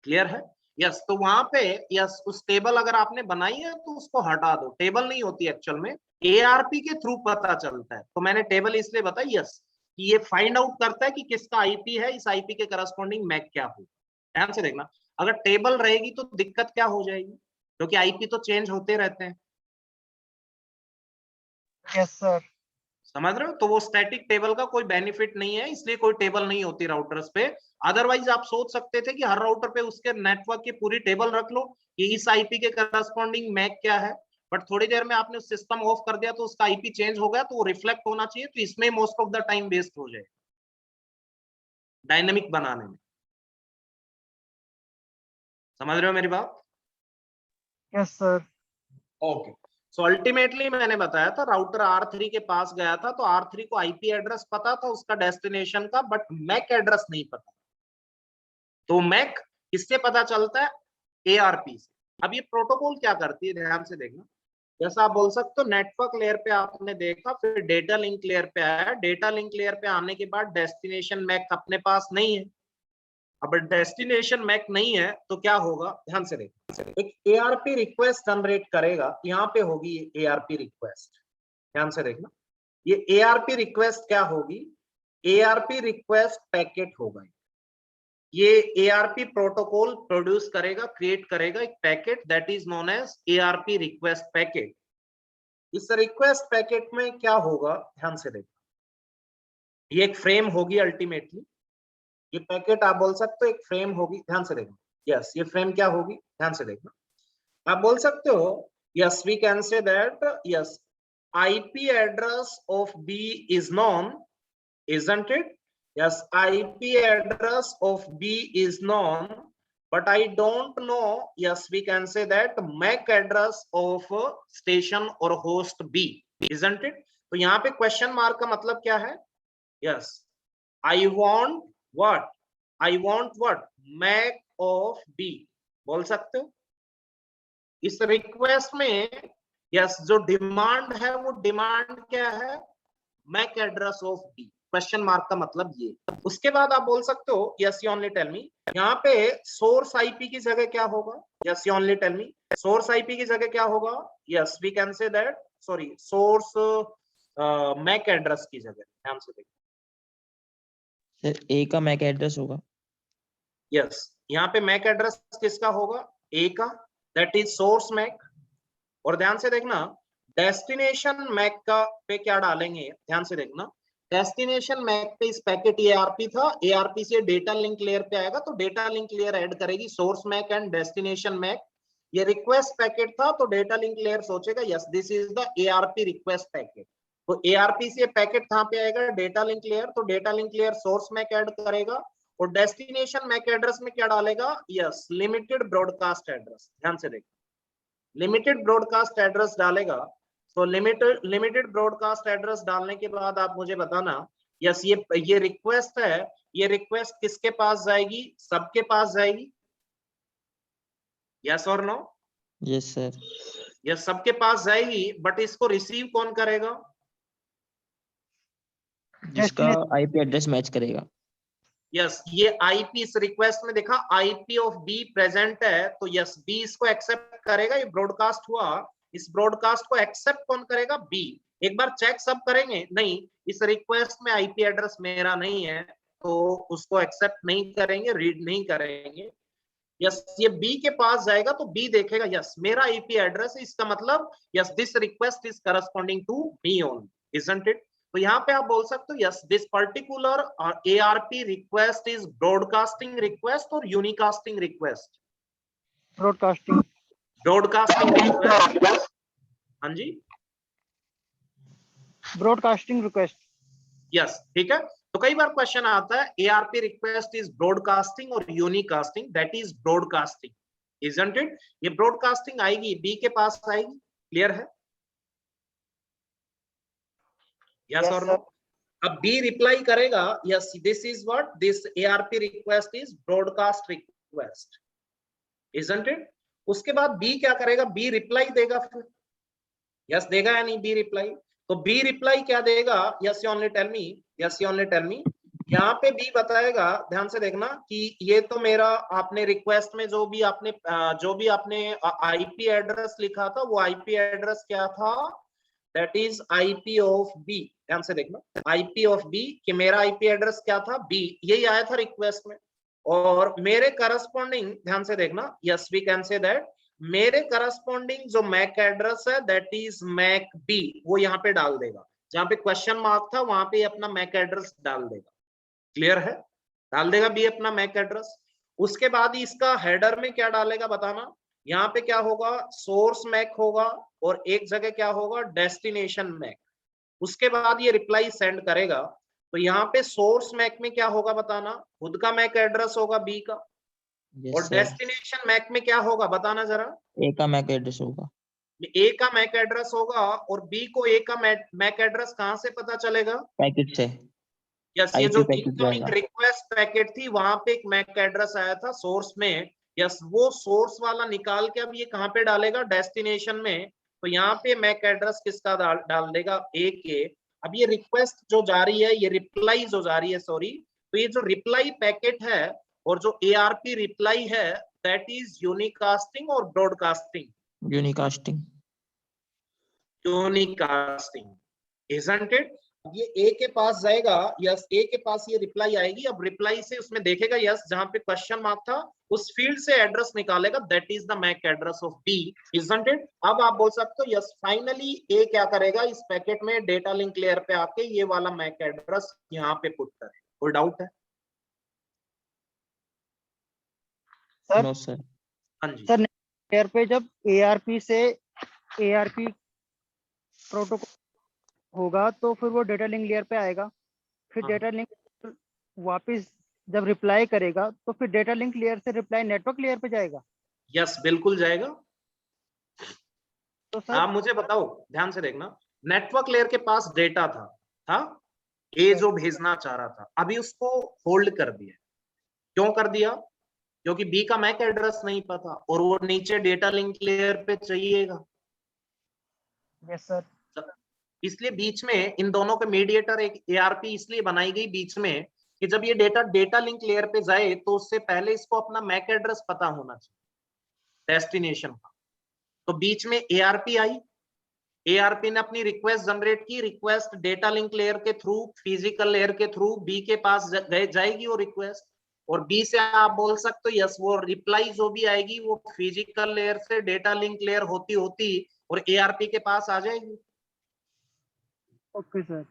क्लियर है? यस, तो वहां पे यस, उस टेबल अगर आपने बनाई है तो उसको हटा दो, टेबल नहीं होती एक्चुअल में, ARP के थ्रू पता चलता है। तो मैंने टेबल इसलिए बताई यस, कि ये फाइंड आउट करता है कि किसका आईपी है, इस आईपी के करस्पॉन्डिंग मैक क्या हो। ध्यान से देखना, अगर टेबल रहेगी तो दिक्कत क्या हो जाएगी, क्योंकि आईपी तो चेंज होते रहते हैं। Yes sir. समझ रहे हो? तो वो स्टैटिक टेबल का कोई बेनिफिट नहीं है, इसलिए कोई टेबल नहीं होती राउटर्स पे। अदरवाइज आप सोच सकते थे कि हर राउटर पे उसके नेटवर्क की पूरी टेबल रख लो कि इस आईपी के करस्पॉन्डिंग मैक क्या है, बट थोड़ी देर में आपने सिस्टम ऑफ कर दिया तो उसका आईपी चेंज हो गया, तो वो रिफ्लेक्ट होना चाहिए, तो इसमें most of the time waste हो जाए डायनेमिक बनाने में। समझ रहे हो मेरी बात? Yes sir. Okay, so ultimately मैंने बताया था राउटर R3 के पास गया था, तो R3 को आईपी एड्रेस पता था उसका डेस्टिनेशन का, बट मैक एड्रेस नहीं पता। तो मैक किससे पता चलता है? ARP से। अब ये प्रोटोकॉल क्या करती है, ध्यान से देखना। जैसा आप बोल सकते हो नेटवर्क लेयर पे आपने देखा, फिर डेटा लिंक लेयर पे आया, डेटा लिंक लेयर पे आने के बाद डेस्टिनेशन मैक अपने पास नहीं है। अब डेस्टिनेशन मैक नहीं है तो क्या होगा, ध्यान से देखो, एक ARP रिक्वेस्ट जनरेट करेगा, यहाँ पे होगी ये ARP रिक्वेस्ट। ध्यान से देखना, ये ARP रिक्वेस्ट क्या होगी, ARP रिक्वेस्ट पैकेट होगा। ये ARP प्रोटोकॉल प्रोड्यूस करेगा, क्रिएट करेगा एक packet that is known as ARP request packet. इस रिक्वेस्ट पैकेट में क्या होगा, ध्यान से देखना, ये एक फ्रेम होगी अल्टीमेटली। ये पैकेट आप बोल सकते हो एक फ्रेम होगी, ध्यान से देखना। यस, ये फ्रेम क्या होगी, ध्यान से देखना। आप बोल सकते हो yes, we can say that yes, IP address of B is known, isn't it? Yes, IP address of B is known, but I don't know. Yes, we can say that MAC address of station or host B, isn't it? तो यहाँ पे question mark का मतलब क्या है? Yes, I want what? I want what? MAC of B बोल सकते हो। इस रिक्वेस्ट में यस, जो डिमांड है वो डिमांड क्या है, MAC address of B, question mark का मतलब ये। उसके बाद आप बोल सकते हो yes you only tell me, यहाँ पे सोर्स आईपी की जगह क्या होगा, yes you only tell me, source IP की जगह क्या होगा, yes we can say that, sorry, source MAC address की जगह, ध्यान से देखो सर ए का मैक एड्रेस होगा। यस, यहाँ पे मैक एड्रेस किसका होगा, ए का, दैट इज सोर्स मैक। और ध्यान से देखना, डेस्टिनेशन मैक का पे क्या डालेंगे, ध्यान से देखना, डेस्टिनेशन मैक पे इस पैकेट ARP था, ARP से डेटा लिंक लेयर पे आएगा, तो डेटा लिंक लेयर ऐड करेगी source MAC and destination MAC. ये रिक्वेस्ट पैकेट था, तो डेटा लिंक लेयर सोचेगा yes this is the ARP request packet, तो ARP से पैकेट कहाँ पे आएगा, डेटा लिंक लेयर, तो data link layer source MAC add करेगा, और डेस्टिनेशन मैक एड्रेस में क्या डालेगा, यस लिमिटेड ब्रॉडकास्ट एड्रेस। ध्यान से देखो, लिमिटेड ब्रॉडकास्ट एड्रेस डालेगा, तो लिमिटेड ब्रॉडकास्ट एड्रेस डालने के बाद आप मुझे बताना, यस ये रिक्वेस्ट है, ये रिक्वेस्ट किसके पास जाएगी? सबके पास जाएगी, यस और नो? Yes sir. यस सबके पास जाएगी, बट इसको रिसीव कौन करेगा? जिसका आईपी एड्रेस मैच करेगा। यस ये आईपी, इस रिक्वेस्ट में देखा आईपी ऑफ बी प्रेजेंट है, तो यस बी इसको एक्सेप्ट करेगा। ये ब्रॉडकास्ट हुआ, इस ब्रॉडकास्ट को एक्सेप्ट कौन करेगा? बी। एक बार चेक सब करेंगे, नहीं इस रिक्वेस्ट में आईपी एड्रेस मेरा नहीं है, तो उसको एक्सेप्ट नहीं करेंगे, रीड नहीं करेंगे। यस ये बी के पास जाएगा तो बी देखेगा यस मेरा आईपी एड्रेस है, इसका मतलब yes this request is corresponding to me only, isn't it? तो यहाँ पे आप बोल सकते हो yes this particular ARP request is broadcasting request और unicasting request. Broadcasting broadcasting request, हाँ जी ब्रॉडकास्टिंग रिक्वेस्ट। यस ठीक है। तो कई बार क्वेश्चन आता है एआरपी रिक्वेस्ट इज ब्रॉडकास्टिंग और यूनिकास्टिंग, that is broadcasting, isn't it? ये ब्रॉडकास्टिंग आएगी बी के पास आएगी, क्लियर है? यस और नो? अब बी रिप्लाई करेगा yes this is what, this ARP request is broadcast request, isn't it? उसके बाद बी क्या करेगा? बी रिप्लाई देगा फिर, यस देगा या नहीं बी रिप्लाई? तो बी रिप्लाई क्या देगा? Yes you only tell me, yes you only tell me. यहाँ पे बी बताएगा, ध्यान से देखना कि ये तो मेरा आपने रिक्वेस्ट में जो भी आपने आईपी एड्रेस लिखा था वो आईपी एड्रेस क्या था? That is IP of B. ध्यान से देखना आईपी ऑफ बी, कि मेरा आईपी एड्रेस क्या था? बी, यही आया था रिक्वेस्ट में। और मेरे करस्पॉन्डिंग, ध्यान से देखना, yes we can say that मेरे करस्पॉन्डिंग जो मैक एड्रेस है दैट इज मैक बी, वो यहाँ पे डाल देगा। जहां पे क्वेश्चन मार्क था वहां पे अपना मैक एड्रेस डाल देगा, क्लियर है? डाल देगा बी अपना मैक एड्रेस। उसके बाद ही इसका हेडर में क्या डालेगा बताना? यहाँ पे क्या होगा? सोर्स मैक होगा और एक जगह क्या होगा? Destination MAC. उसके बाद ये रिप्लाई सेंड करेगा, तो यहाँ पे सोर्स मैक में क्या होगा बताना? खुद का मैक एड्रेस होगा बी का, और डेस्टिनेशन मैक में क्या होगा बताना जरा? ए का मैक एड्रेस होगा। ए का मैक एड्रेस होगा, और बी को ए का मैक एड्रेस कहां से पता चलेगा? पैकेट से। यस ये IP जो पैकेट इनकमिंग जाएगा। रिक्वेस्ट पैकेट थी वहां पे एक मैक एड्रेस आया था सोर्स में, यस वो सोर्स वाला निकाल के अब ये कहां पे डालेगा? डेस्टिनेशन में। तो यहाँ पे मैक एड्रेस किसका डाल देगा? ए के। अब ये रिक्वेस्ट जो जा रही है, ये रिप्लाई जो जा रही है, सॉरी, तो ये जो रिप्लाई पैकेट है और जो एआरपी रिप्लाई है दैट इज यूनिकास्टिंग और ब्रॉडकास्टिंग? यूनिकास्टिंग। यूनिकास्टिंग, isn't it? ये ए के पास जाएगा, यस ए के पास ये रिप्लाई आएगी। अब रिप्लाई से उसमें देखेगा यस जहां पे क्वेश्चन मार्क था उस फील्ड से एड्रेस निकालेगा, that is the MAC address of B, isn't it? अब आप बोल सकते हो यस फाइनली ए क्या करेगा? इस पैकेट में डेटा लिंक लेयर पे आके ये वाला मैक एड्रेस यहाँ पे पुट करे। कोई डाउट है? Sir no sir. हाँ जी सर लेयर पे जब एआरपी से एआरपी प्रोटोकॉल होगा तो फिर वो डेटा लिंक लेयर पे आएगा, फिर हाँ। डेटा लिंक वापस जब रिप्लाई करेगा तो फिर डेटा लिंक लेयर से रिप्लाई नेटवर्क लेयर पे जाएगा। यस बिल्कुल जाएगा। तो सर आप मुझे बताओ, ध्यान से देखना, नेटवर्क लेयर के पास डेटा था ए जो भेजना चाह रहा था, अभी उसको होल्ड कर दिया। क्यों कर दिया? क्योंकि बी का मैक एड्रेस नहीं पता और वो नीचे डेटा लिंक लेयर पे चाहिएगा। Yes sir. इसलिए बीच में इन दोनों के मीडिएटर एक एआरपी इसलिए बनाई गई बीच में कि जब ये डेटा लिंक लेयर पे जाए तो उससे पहले इसको अपना मैक एड्रेस पता होना चाहिए डेस्टिनेशन का। तो बीच में एआरपी आई, एआरपी ने अपनी रिक्वेस्ट जनरेट की, रिक्वेस्ट डेटा लिंक लेयर के थ्रू, फिजिकल लेयर के थ्रू बी के पास जाएगी वो रिक्वेस्ट, और बी से आप बोल सकते हो यस वो रिप्लाई जो भी आएगी वो फिजिकल लेयर से डेटा लिंक लेयर होती होती और एआरपी के पास आ जाएगी। Okay sir.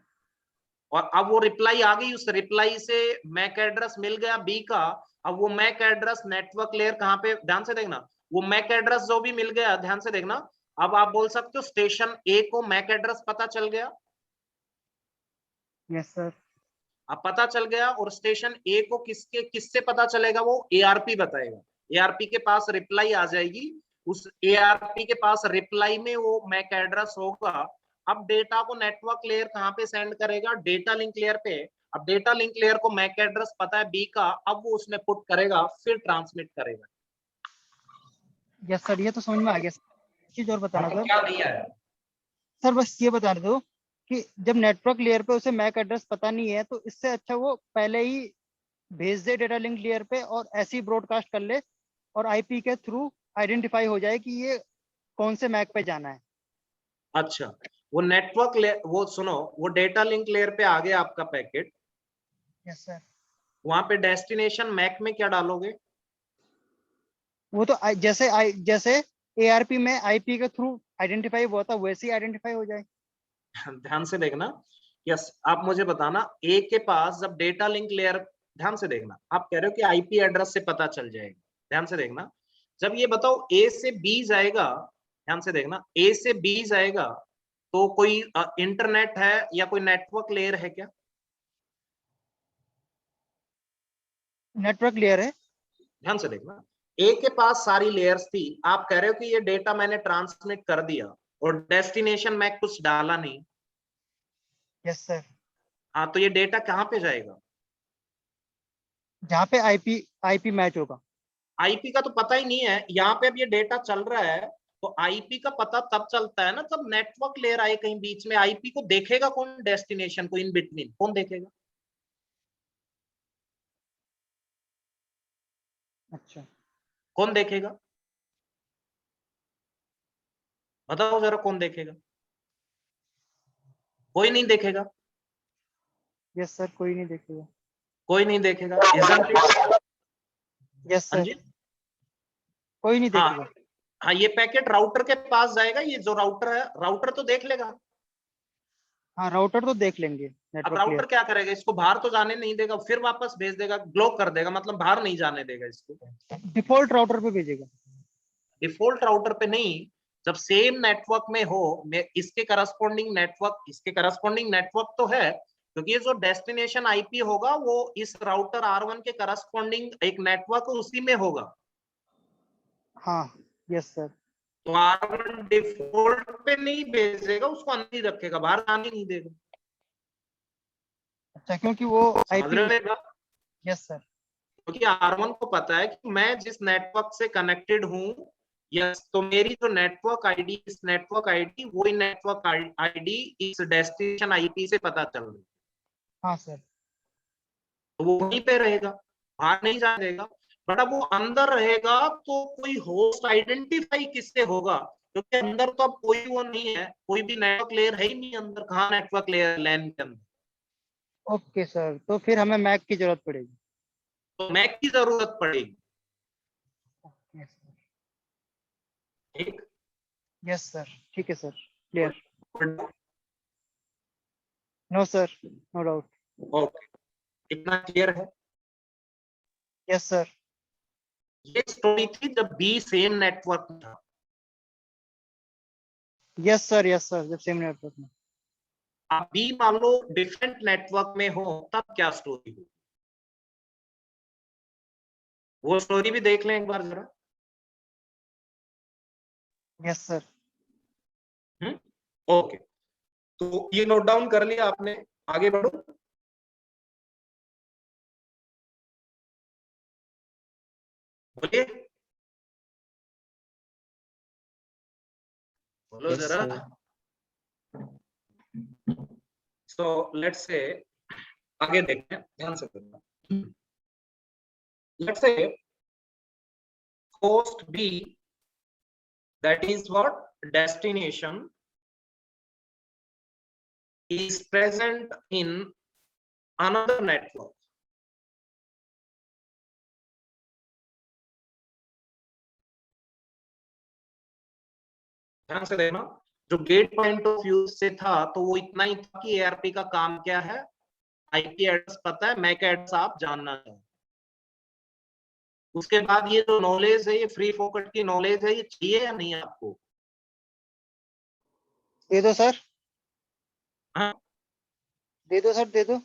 और अब वो रिप्लाई आ गई, उस रिप्लाई से मैक एड्रेस मिल गया बी का। अब वो मैक एड्रेस नेटवर्क लेयर कहाँ पे? ध्यान से देखना, वो मैक एड्रेस जो भी मिल गया, ध्यान से देखना, अब आप बोल सकते हो स्टेशन ए को मैक एड्रेस पता चल गया। Yes sir. अब पता चल गया, और स्टेशन ए को किससे पता चलेगा? वो एआरपी बताएगा, एआरपी के पास रिप्लाई आ जाएगी, उस ARP के पास रिप्लाई में वो मैक एड्रेस होगा। अब डेटा को नेटवर्क लेयर कहाँ पे सेंड करेगा? डेटा लिंक लेयर पे। अब डेटा लिंक लेयर को मैक एड्रेस पता है B का, अब वो उसमें पुट करेगा, फिर ट्रांसमिट करेगा। यस सर, ये तो समझ में आ गया। चीज और बताना आपको सर। क्या नहीं आया? सर बस ये बता दो कि जब नेटवर्क लेयर पे उसे मैक एड्रेस पता नहीं है, तो इससे अच्छा वो पहले ही भेज दे डेटा लिंक लेयर पे और ऐसे ही ब्रॉडकास्ट कर ले, और आईपी के थ्रू आइडेंटिफाई हो जाए कि ये कौन से मैक पे जाना है। अच्छा, वो नेटवर्क लेयर, वो सुनो, वो डेटा लिंक लेयर पे आ गया आपका पैकेट, यस सर। वहां पे डेस्टिनेशन मैक में क्या डालोगे? वो तो जैसे एआरपी में आईपी के थ्रू आइडेंटिफाई हुआ था, वैसे ही आइडेंटिफाई हो जाए। ध्यान से देखना। यस, आप मुझे बताना, ए के पास जब डेटा लिंक लेयर, ध्यान से देखना, आप कह रहे हो कि आईपी एड्रेस से पता चल जाएगा। ध्यान से देखना, जब ये बताओ ए से बी जाएगा, ध्यान से देखना, ए से बी जाएगा तो कोई इंटरनेट है या कोई नेटवर्क लेयर है क्या? नेटवर्क लेयर है। ध्यान से देखना, ए के पास सारी लेयर्स थी, आप कह रहे हो कि ये डेटा मैंने ट्रांसमिट कर दिया और डेस्टिनेशन में कुछ डाला नहीं। Yes sir. हाँ, तो ये डेटा कहाँ पे जाएगा? जहाँ पे आईपी मैच होगा। आईपी का तो पता ही नहीं है यहाँ पे। अब ये डेटा चल रहा है, तो आईपी का पता तब चलता है ना जब नेटवर्क लेयर आए कहीं बीच में। आईपी को देखेगा कौन? डेस्टिनेशन को इन बिटवीन कौन देखेगा? अच्छा। कौन देखेगा? बताओ जरा, कौन देखेगा? कोई नहीं देखेगा। यस सर, कोई नहीं देखेगा। कोई नहीं देखेगा, isn't it? यस हाँ सर, जी, कोई नहीं हाँ देखेगा। हाँ, ये पैकेट राउटर के पास जाएगा, ये जो राउटर है, राउटर तो देख लेगा। हाँ, राउटर तो देख लेंगे अब नेटवर्क राउटर लेयर। क्या करेगा? इसको बाहर तो जाने नहीं देगा, फिर वापस भेज देगा, ब्लॉक कर देगा, मतलब बाहर नहीं जाने देगा इसको। डिफॉल्ट राउटर पे भेजेगा। डिफॉल्ट राउटर पे नहीं, जब सेम नेटवर्क में हो, इसके करस्पॉन्डिंग नेटवर्क तो है, क्योंकि ये जो डेस्टिनेशन आईपी होगा वो इस राउटर R1 के करस्पॉन्डिंग एक नेटवर्क उसी में होगा। हाँ। Yes sir. तो R1 डिफॉल्ट पे नहीं भेजेगा, उसको अंदर ही रखेगा, बाहर आने नहीं देगा। अच्छा, क्योंकि वो समझ आईपी। रहे हो मेरी बात? Yes sir. क्योंकि R1 को पता है कि मैं जिस नेटवर्क से कनेक्टेड हूँ, यस, तो मेरी जो नेटवर्क आईडी, इस नेटवर्क आईडी, वही नेटवर्क आईडी इस डेस्टिनेशन आईपी से पता चल रही है, हाँ सर। तो वो वहीं पे रहेगा, बाहर नहीं जाने देगा। बट अब वो अंदर रहेगा तो कोई होस्ट आइडेंटिफाई किससे होगा? क्योंकि अंदर तो अब कोई वो नहीं है, कोई भी नेटवर्क लेयर है ही नहीं अंदर। कहाँ नेटवर्क लेयर? लैन के अंदर। ओके सर, तो फिर हमें मैक की जरूरत पड़ेगी। तो मैक की जरूरत पड़ेगी। Yes sir. ठीक, यस सर, ठीक है sir. Clear. No sir, no doubt. Okay, इतना क्लियर है? Yes sir. ये स्टोरी थी जब बी सेम नेटवर्क में था। यस सर, यस सर, जब सेम नेटवर्क में। आप बी मान लो डिफरेंट नेटवर्क में हो, तब क्या स्टोरी हो? वो स्टोरी भी देख लें एक बार जरा। Yes sir. ओके, तो ये नोट डाउन कर लिया आपने, आगे बढ़ो। बोलिए, बोलो Yes, जरा। sir. सो लेट्स से आगे देखते हैं, ध्यान से देखना। Let's say host B, that is what, destination, is present in another network. ध्यान से देखना, जो गेट पॉइंट ऑफ व्यू से था तो वो इतना ही था कि ARP का काम क्या है, आईपी एड्रेस पता है, मैक एड्रेस आप जानना है। उसके बाद ये जो नॉलेज है, ये फ्री फोकट की नॉलेज है, ये चाहिए या नहीं आपको? दे दो सर। हाँ, दे दो सर, दे दो।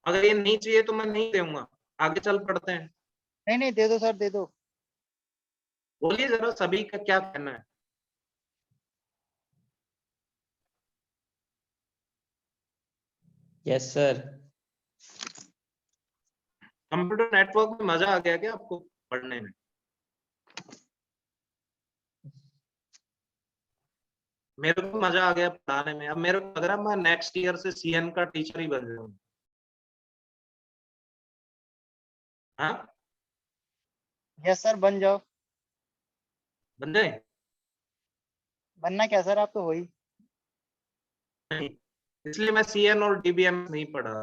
अगर ये नहीं चाहिए तो मैं नहीं दूंगा, आगे चल पड़ते हैं। नहीं नहीं, दे दो सर, दे दो। बोलिए जरा सभी का क्या कहना है। Yes sir. कंप्यूटर नेटवर्क में मजा आ गया क्या आपको पढ़ने में? मेरे को मजा आ गया पढ़ाने में। अब मेरे को लग रहा है मैं नेक्स्ट ईयर से सीएन का टीचर ही बन जाऊंगा। हाँ, यस सर, बन जाओ। बन जाए? बनना क्या सर, आप तो हो ही। नहीं, इसलिए मैं सीएन और डीबीएम नहीं पढ़ा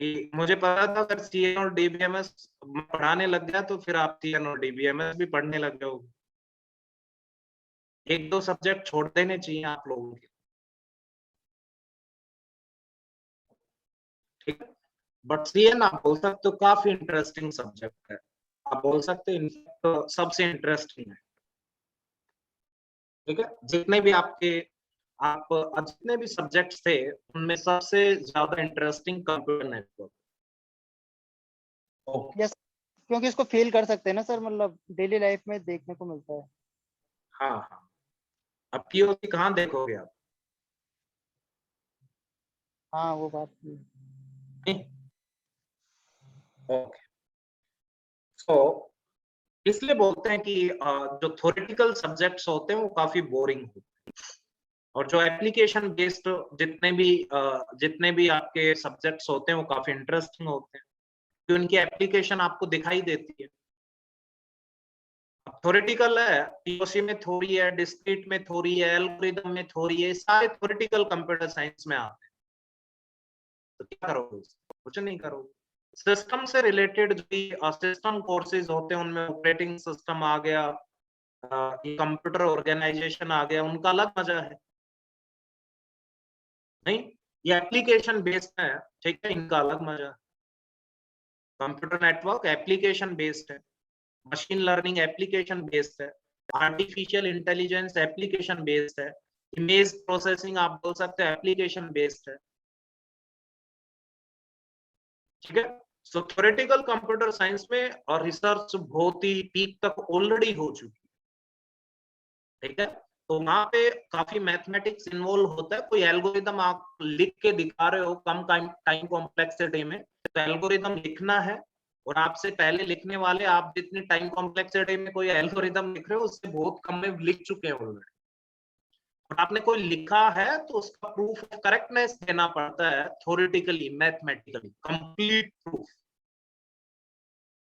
कि मुझे पता था अगर सीएन और डीबीएमएस पढ़ाने लग गया तो फिर आप सीएन और डीबीएमएस भी पढ़ने लग जाओगे। एक दो सब्जेक्ट छोड़ देने चाहिए आप लोगों के, ठीक है। बट सीएन आप बोल सकते हो काफी इंटरेस्टिंग सब्जेक्ट है, आप बोल सकते हो इनफैक्ट सबसे इंटरेस्टिंग है, ठीक है। जितने भी आपके आप जितने भी सब्जेक्ट्स थे उनमें सबसे ज्यादा interesting computer network. Okay. Yes, क्योंकि इसको फील कर सकते हैं ना सर, मतलब डेली लाइफ में देखने को मिलता है। हाँ हाँ, अब पीओसी कहाँ देखोगे आप? हाँ, वो बात भी। नहीं। ओके। सो इसलिए बोलते हैं कि जो थ्योरेटिकल सब्जेक्ट्स होते हैं वो काफी बोरिंग होते हैं, और जो एप्लीकेशन बेस्ड जितने भी आपके सब्जेक्ट्स होते हैं वो काफी इंटरेस्टिंग होते हैं, क्योंकि उनकी एप्लीकेशन आपको दिखाई देती है। थ्योरेटिकल है, पीओसी में थ्योरी है, डिस्क्रीट में थ्योरी है, एल्गोरिदम में थ्योरी है, सारे थ्योरेटिकल कंप्यूटर साइंस में आते हैं। तो क्या करोगे? कुछ नहीं करोगे। सिस्टम से रिलेटेड जो भी सिस्टम कोर्सेज होते हैं उनमें ऑपरेटिंग सिस्टम आ गया, कंप्यूटर ऑर्गेनाइजेशन आ गया, उनका अलग मजा है। नहीं, ये एप्लीकेशन बेस्ड है, ठीक है, इनका अलग मजा है। कंप्यूटर नेटवर्क एप्लीकेशन बेस्ड है, मशीन लर्निंग एप्लीकेशन बेस्ड है, आर्टिफिशियल इंटेलिजेंस एप्लीकेशन बेस्ड है, इमेज प्रोसेसिंग आप बोल सकते हैं एप्लीकेशन बेस्ड है, ठीक है। सो थ्योरेटिकल कंप्यूटर साइंस में और रिसर्च बहुत ही पीक तक ऑलरेडी हो चुकी है, ठीक है। तो वहां पे काफी मैथमेटिक्स इन्वॉल्व होता है। कोई एल्गोरिदम आप लिख के दिखा रहे हो कम टाइम कॉम्प्लेक्सिटी में, तो एल्गोरिदम लिखना है, और आपसे पहले लिखने वाले आप जितनी टाइम कॉम्प्लेक्सिटी में कोई एल्गोरिदम लिख रहे हो उससे बहुत कम में लिख चुके हैं ऑलरेडी। और आपने कोई लिखा है तो उसका प्रूफ ऑफ करेक्टनेस देना पड़ता है, थ्योरेटिकली मैथमेटिकली कंप्लीट प्रूफ,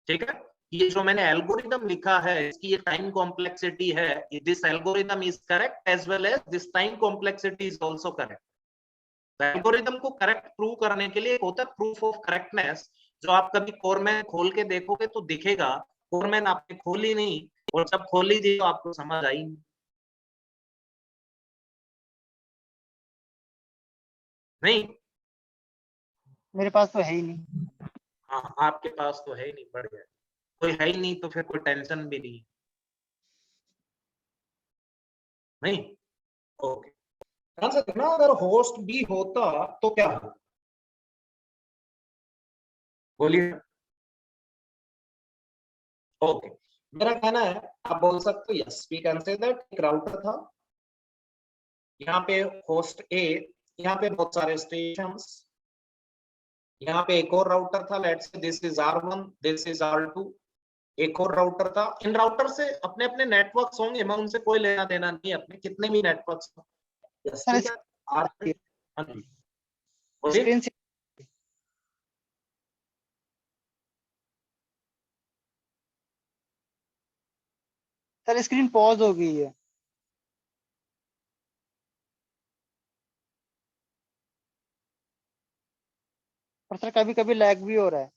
ठीक है। ये जो मैंने एल्गोरिदम लिखा है इसकी ये टाइम कॉम्प्लेक्सिटी है, this algorithm is correct as well as this time complexity is also correct. Algorithm को करेक्ट प्रूव करने के लिए एक होता है प्रूफ ऑफ करेक्टनेस, जो आप कभी कोरमैन खोल के देखोगे तो दिखेगा। कोरमैन आपने खोली नहीं, और जब खोल लीजिए तो आपको समझ आई नहीं। मेरे पास तो है ही नहीं। हाँ, आपके पास तो है ही नहीं, बढ़िया। कोई है ही नहीं तो फिर कोई टेंशन भी नहीं, नहीं। ओके, ध्यान से देखना, अगर होस्ट भी होता तो क्या होता? बोलिए। ओके, मेरा कहना है आप बोल सकते हो yes we can say that एक राउटर था, यहाँ पे होस्ट ए, यहाँ पे बहुत सारे स्टेशंस, यहाँ पे एक और राउटर था, let's say this is R1, this is R2, एक और राउटर था। इन राउटर से अपने अपने नेटवर्क्स होंगे, मैं उनसे कोई लेना देना नहीं, अपने कितने भी नेटवर्क्स हो। यस, सर ठीक है। R3, हाँ जी, बोलिए। स्क्रीन सर स्क्रीन पॉज हो गई है। और सर कभी कभी लैग भी हो रहा है।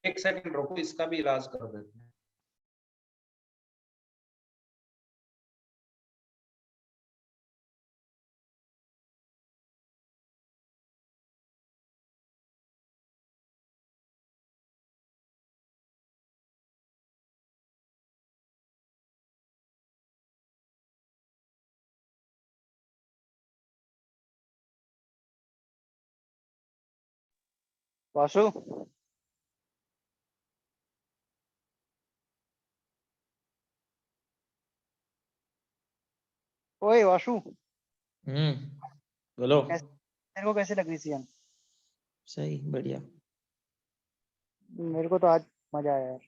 एक सेकंड रुको, इसका भी इलाज कर देते हैं। वासु, ओए वाशु, बोलो। तेरे को कैसे लग रही सीएम? सही, बढ़िया। मेरे को तो आज मजा आया यार।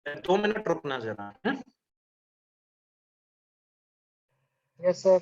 दो मिनट रुकना जरा। Yes sir.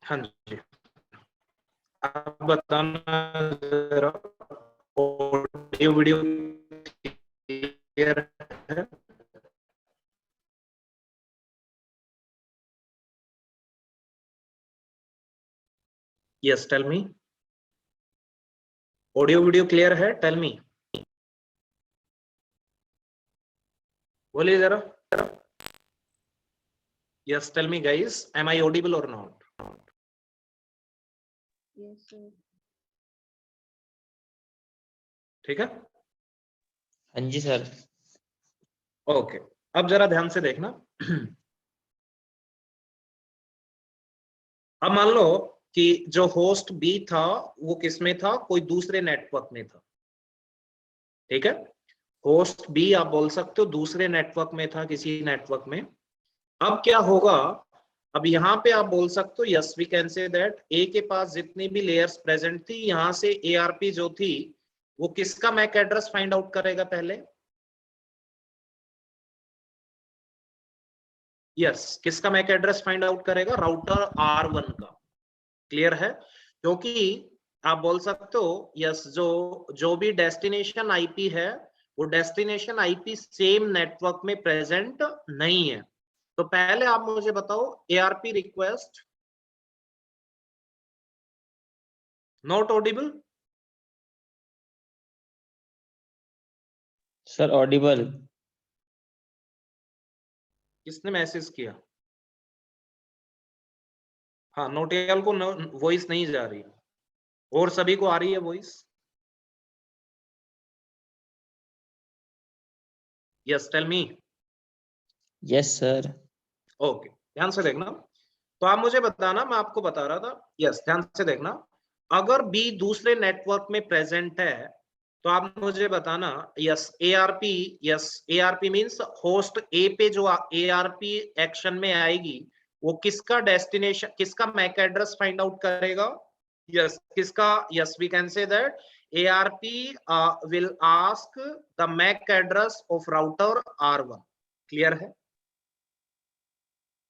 हाँ जी, आप बताना जरा, ऑडियो वीडियो क्लियर है? Yes, tell me. Audio video clear है? टेल मी, बोलिए जरा। Yes, tell me guys, am I audible और नॉट? Yes, sir. ठीक है, हाँ जी सर। ओके। अब जरा ध्यान से देखना। अब मान लो कि जो होस्ट बी था वो किस में था, कोई दूसरे नेटवर्क में था। ठीक है, होस्ट बी आप बोल सकते हो दूसरे नेटवर्क में था, किसी नेटवर्क में। अब क्या होगा, अब यहाँ पे आप बोल सकते हो yes we can say that A के पास जितनी भी लेयर्स प्रेजेंट थी, यहाँ से एआरपी जो थी वो किसका मैक एड्रेस फाइंड आउट करेगा पहले? यस, किसका मैक एड्रेस फाइंड आउट करेगा? राउटर R1 का। क्लियर है? क्योंकि आप बोल सकते हो यस जो भी डेस्टिनेशन आईपी है वो डेस्टिनेशन आईपी सेम नेटवर्क में प्रेजेंट नहीं है। तो पहले आप मुझे बताओ, ARP request not Audible? Sir Audible. किसने मैसेज किया? हाँ, नोटियल को वॉइस नहीं जा रही और सभी को आ रही है voice? Yes, tell me. Yes sir. Okay, ध्यान से देखना। तो आप मुझे बताना, मैं आपको बता रहा था। यस, ध्यान से देखना। अगर बी दूसरे नेटवर्क में प्रेजेंट है तो आप मुझे बताना yes ARP, yes ARP means host A पे जो एआरपी एक्शन में आएगी वो किसका डेस्टिनेशन, किसका मैक एड्रेस फाइंड आउट करेगा? यस, किसका? Yes we can say that ARP will ask the MAC address of router R1। Clear है?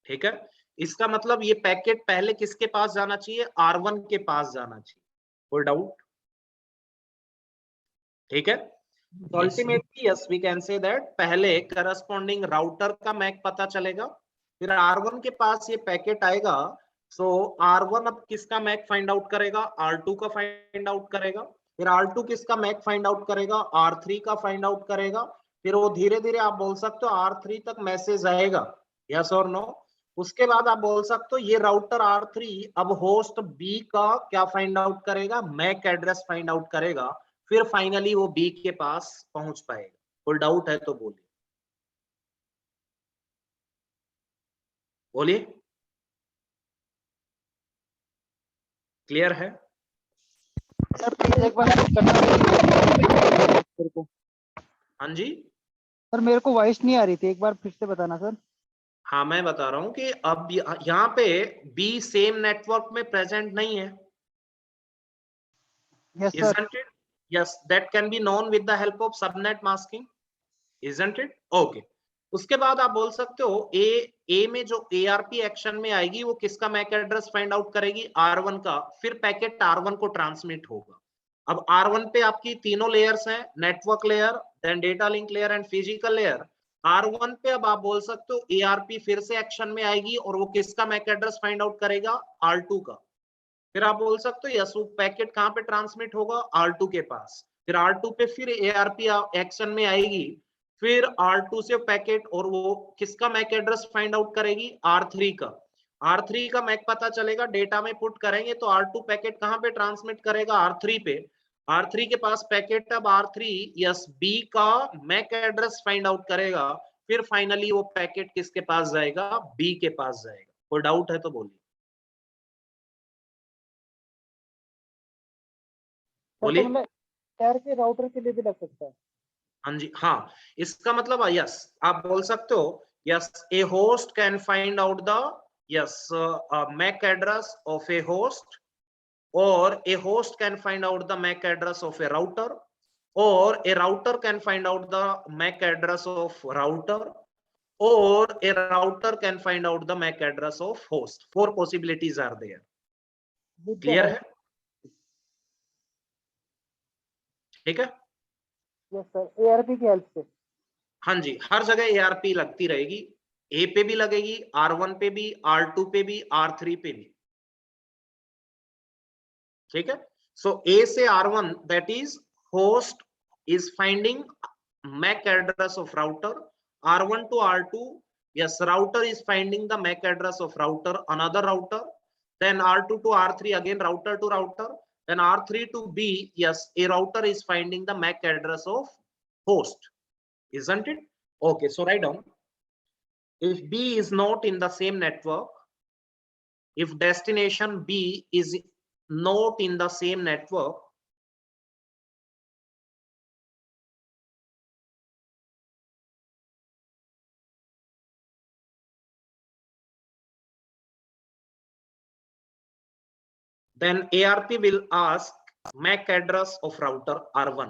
ठीक है, इसका मतलब ये पैकेट पहले किसके पास जाना चाहिए? R1 के पास जाना चाहिए। कोई डाउट? ठीक है, तो ultimately yes we can say that पहले करस्पॉन्डिंग राउटर का मैक पता चलेगा, फिर R1 के पास ये पैकेट आएगा। सो R1 अब किसका मैक फाइंड आउट करेगा? R2 का फाइंड आउट करेगा। फिर R2 किसका मैक फाइंड आउट करेगा? R3 का फाइंड आउट करेगा। फिर वो धीरे धीरे आप बोल सकते हो R3 तक मैसेज आएगा, यस और नो। उसके बाद आप बोल सकते हो ये राउटर R3 अब होस्ट बी का क्या फाइंड आउट करेगा? मैक एड्रेस फाइंड आउट करेगा। फिर फाइनली वो बी के पास पहुंच पाएगा। कोई डाउट है तो बोलिए, बोलिए। क्लियर है? सर प्लीज एक बार करना मेरे को। हाँ जी, सर मेरे को वॉइस नहीं आ रही थी, एक बार फिर से बताना सर। हाँ मैं बता रहा हूं कि अब यहाँ पे बी सेम नेटवर्क में प्रेजेंट नहीं है। Yes sir. Isn't it? Yes, that can be known with the help of subnet masking. Isn't it? Okay. उसके बाद आप बोल सकते हो ए में जो एआरपी एक्शन में आएगी वो किसका मैक एड्रेस फाइंड आउट करेगी? R1 का। फिर पैकेट R1 को ट्रांसमिट होगा। अब R1 पे आपकी तीनों लेयर्स हैं, network layer, then data link layer and physical layer. R1 पे अब आप बोल सकते हो एआरपी फिर से एक्शन में आएगी और वो किसका मैक एड्रेस फाइंड आउट करेगा? R2 का। फिर आप बोल सकते हो यस वो पैकेट कहां पे ट्रांसमिट होगा? R2 के पास। फिर R2 पे फिर एआरपी एक्शन में आएगी, फिर R2 से पैकेट और वो किसका मैक एड्रेस फाइंड आउट करेगी? R3 का। R3 का मैक पता चलेगा, डेटा में पुट करेंगे तो R2 पैकेट कहां पे ट्रांसमिट करेगा? R3 पे। R3 के पास पैकेट, अब R3 यस बी का मैक एड्रेस फाइंड आउट करेगा। फिर फाइनली वो पैकेट किसके पास जाएगा? बी के पास जाएगा। कोई डाउट है तो बोलिए, सर तो बोलिए। मतलब यार के राउटर के लिए भी लग सकता है। हाँ जी, हाँ, इसका मतलब यस आप बोल सकते हो yes a host can find out the yes MAC address of a host, और a host can find out the MAC address of a router, और a router can find out the MAC address of router, or a router can find out the MAC address of host. Four possibilities are there. Clear है? ठीक है। Yes sir, ARP की help से। हाँ जी, हर जगह ARP लगती रहेगी, ए पे भी लगेगी, R1 पे भी, R2 पे भी, R3 पे भी। ठीक है। सो ए से R1 that is host is finding MAC address of router. R1 to R2, yes, router is finding the MAC address of router, another router. Then R2 to R3, again router to router. Then R3 to B, yes, a router is finding the MAC address of host, isn't it? Okay, so write down. If B is not in the same network, if destination B is not in the same network, then ARP will ask MAC address of router R1.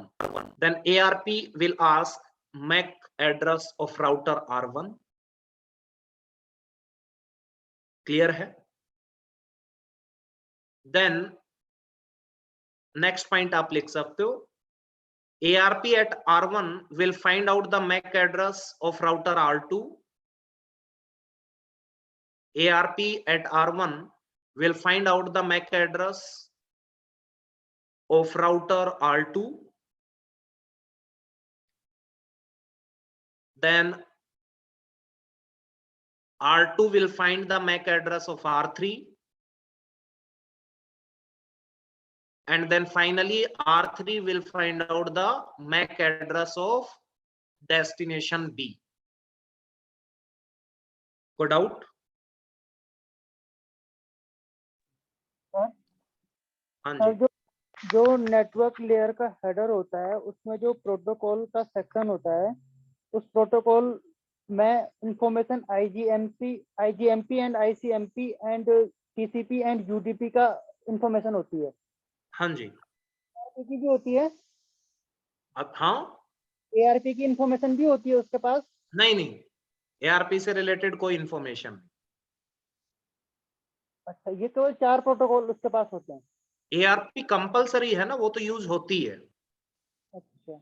Then ARP will ask MAC address of router R1. Clear है? Then next point आप लिख सकते हो, ARP at R1 will find out the MAC address of router R2. ARP at R1 will find out the MAC address of router R2. Then R2 will find the MAC address of R3. And then finally R3 will find out the MAC address of destination B. Good out? हाँ sir जी, जो network layer का header होता है उसमें जो protocol का section होता है, उस प्रोटोकॉल में information IGMP and ICMP and TCP and UDP का इंफॉर्मेशन होती है। हाँ जी, एआरपी की भी होती है? अब हाँ, एआरपी की इंफॉर्मेशन भी होती है उसके पास? नहीं, ARP से रिलेटेड कोई इंफॉर्मेशन। अच्छा, ये केवल 4 प्रोटोकॉल उसके पास होते हैं? ARP कंपलसरी है ना, वो तो यूज होती है। अच्छा,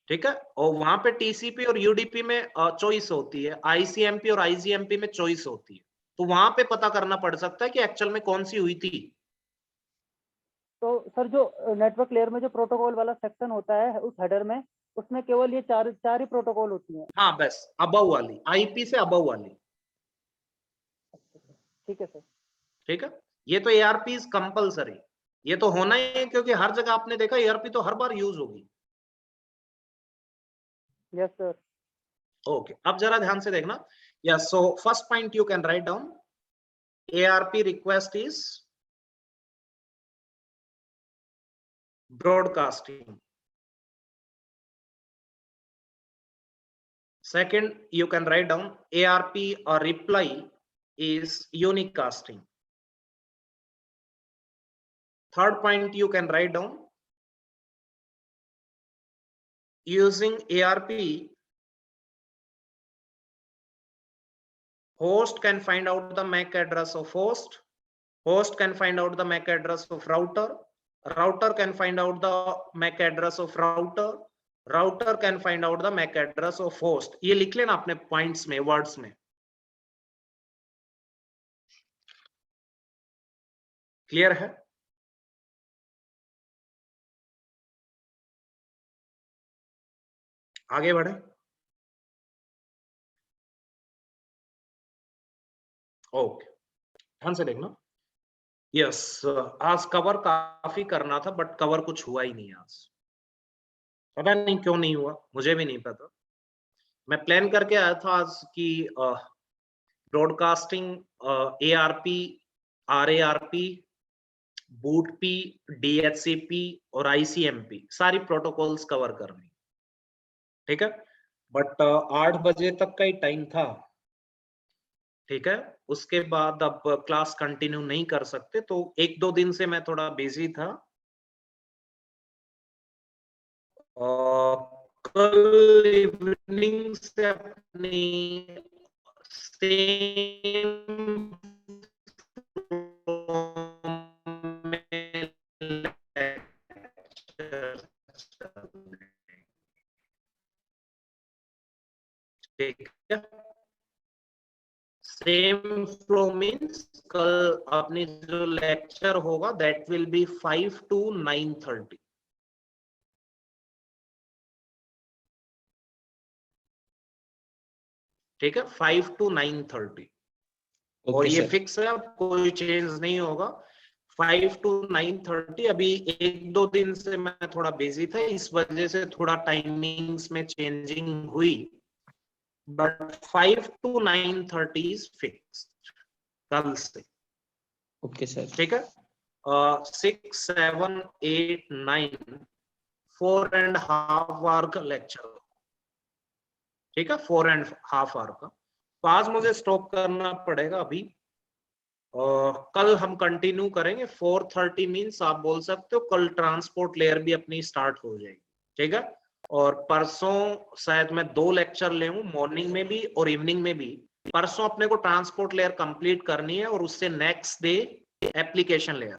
ठीक है। और वहां पे TCP और UDP में चॉइस होती है, ICMP और IGMP में चॉइस होती है, तो वहां पे पता करना पड़ सकता है कि एक्चुअल में कौन सी हुई थी। तो सर जो नेटवर्क लेयर में जो प्रोटोकॉल वाला सेक्शन होता है उस हेडर में, उसमें केवल ये चार ही प्रोटोकॉल होती हैं? हाँ बस अबव वाली, IP से अबव वाली। ठीक है सर। ठीक है। ये तो ARP इज कंपलसरी, ये तो होना ही है, क्योंकि हर जगह आपने देखा ARP तो हर बार यूज होगी। Yes sir. ओके, अब जरा ध्यान से देखना। Yes, so first point you can write down, ARP request is broadcasting. Second, you can write down ARP or reply is unicasting. Third point you can write down, using ARP, host can find out the MAC address of host, host can find out the MAC address of router, router can find out the MAC address of router, router can find out the MAC address of host. ये लिख लेना अपने points में, words में। Clear है? आगे बढ़े। Okay, ध्यान से देखना। यस, आज कवर काफी करना था बट कवर कुछ हुआ ही नहीं आज, पता नहीं क्यों नहीं हुआ, मुझे भी नहीं पता। मैं प्लान करके आया था आज की ब्रॉडकास्टिंग, ARP, RARP, बूटपी, DHCP और ICMP सारी प्रोटोकॉल्स कवर करनी। ठीक है, बट 8 बजे तक का ही टाइम था। ठीक है, उसके बाद अब क्लास कंटिन्यू नहीं कर सकते, तो 1-2 दिन से मैं थोड़ा बिजी था। कल इवनिंग से अपनी सेम सेम फ्लो मीन्स कल अपनी जो लेक्चर होगा दैट विल बी 5 to 9:30. ठीक है, 5 to 9:30. और ओके ये सर। फिक्स है, अब कोई चेंज नहीं होगा. 5 to 9:30. अभी एक दो दिन से मैं थोड़ा बिजी था, इस वजह से थोड़ा टाइमिंग्स में चेंजिंग हुई, बट 5 to 9:30 इज फिक्स्ड कल से. Okay sir. ठीक है. 6, 7, 8, 9 4.5 आवर का लेक्चर. ठीक है, 4.5 आवर का. तो आज मुझे स्टॉप करना पड़ेगा अभी. कल हम कंटिन्यू करेंगे. 4:30 मीन्स आप बोल सकते हो कल ट्रांसपोर्ट लेयर भी अपनी स्टार्ट हो जाएगी. ठीक है. और परसों शायद मैं 2 लेक्चर ले लूं, मॉर्निंग में भी और इवनिंग में भी. परसों अपने को ट्रांसपोर्ट लेयर कंप्लीट करनी है और उससे नेक्स्ट डे एप्लीकेशन लेयर.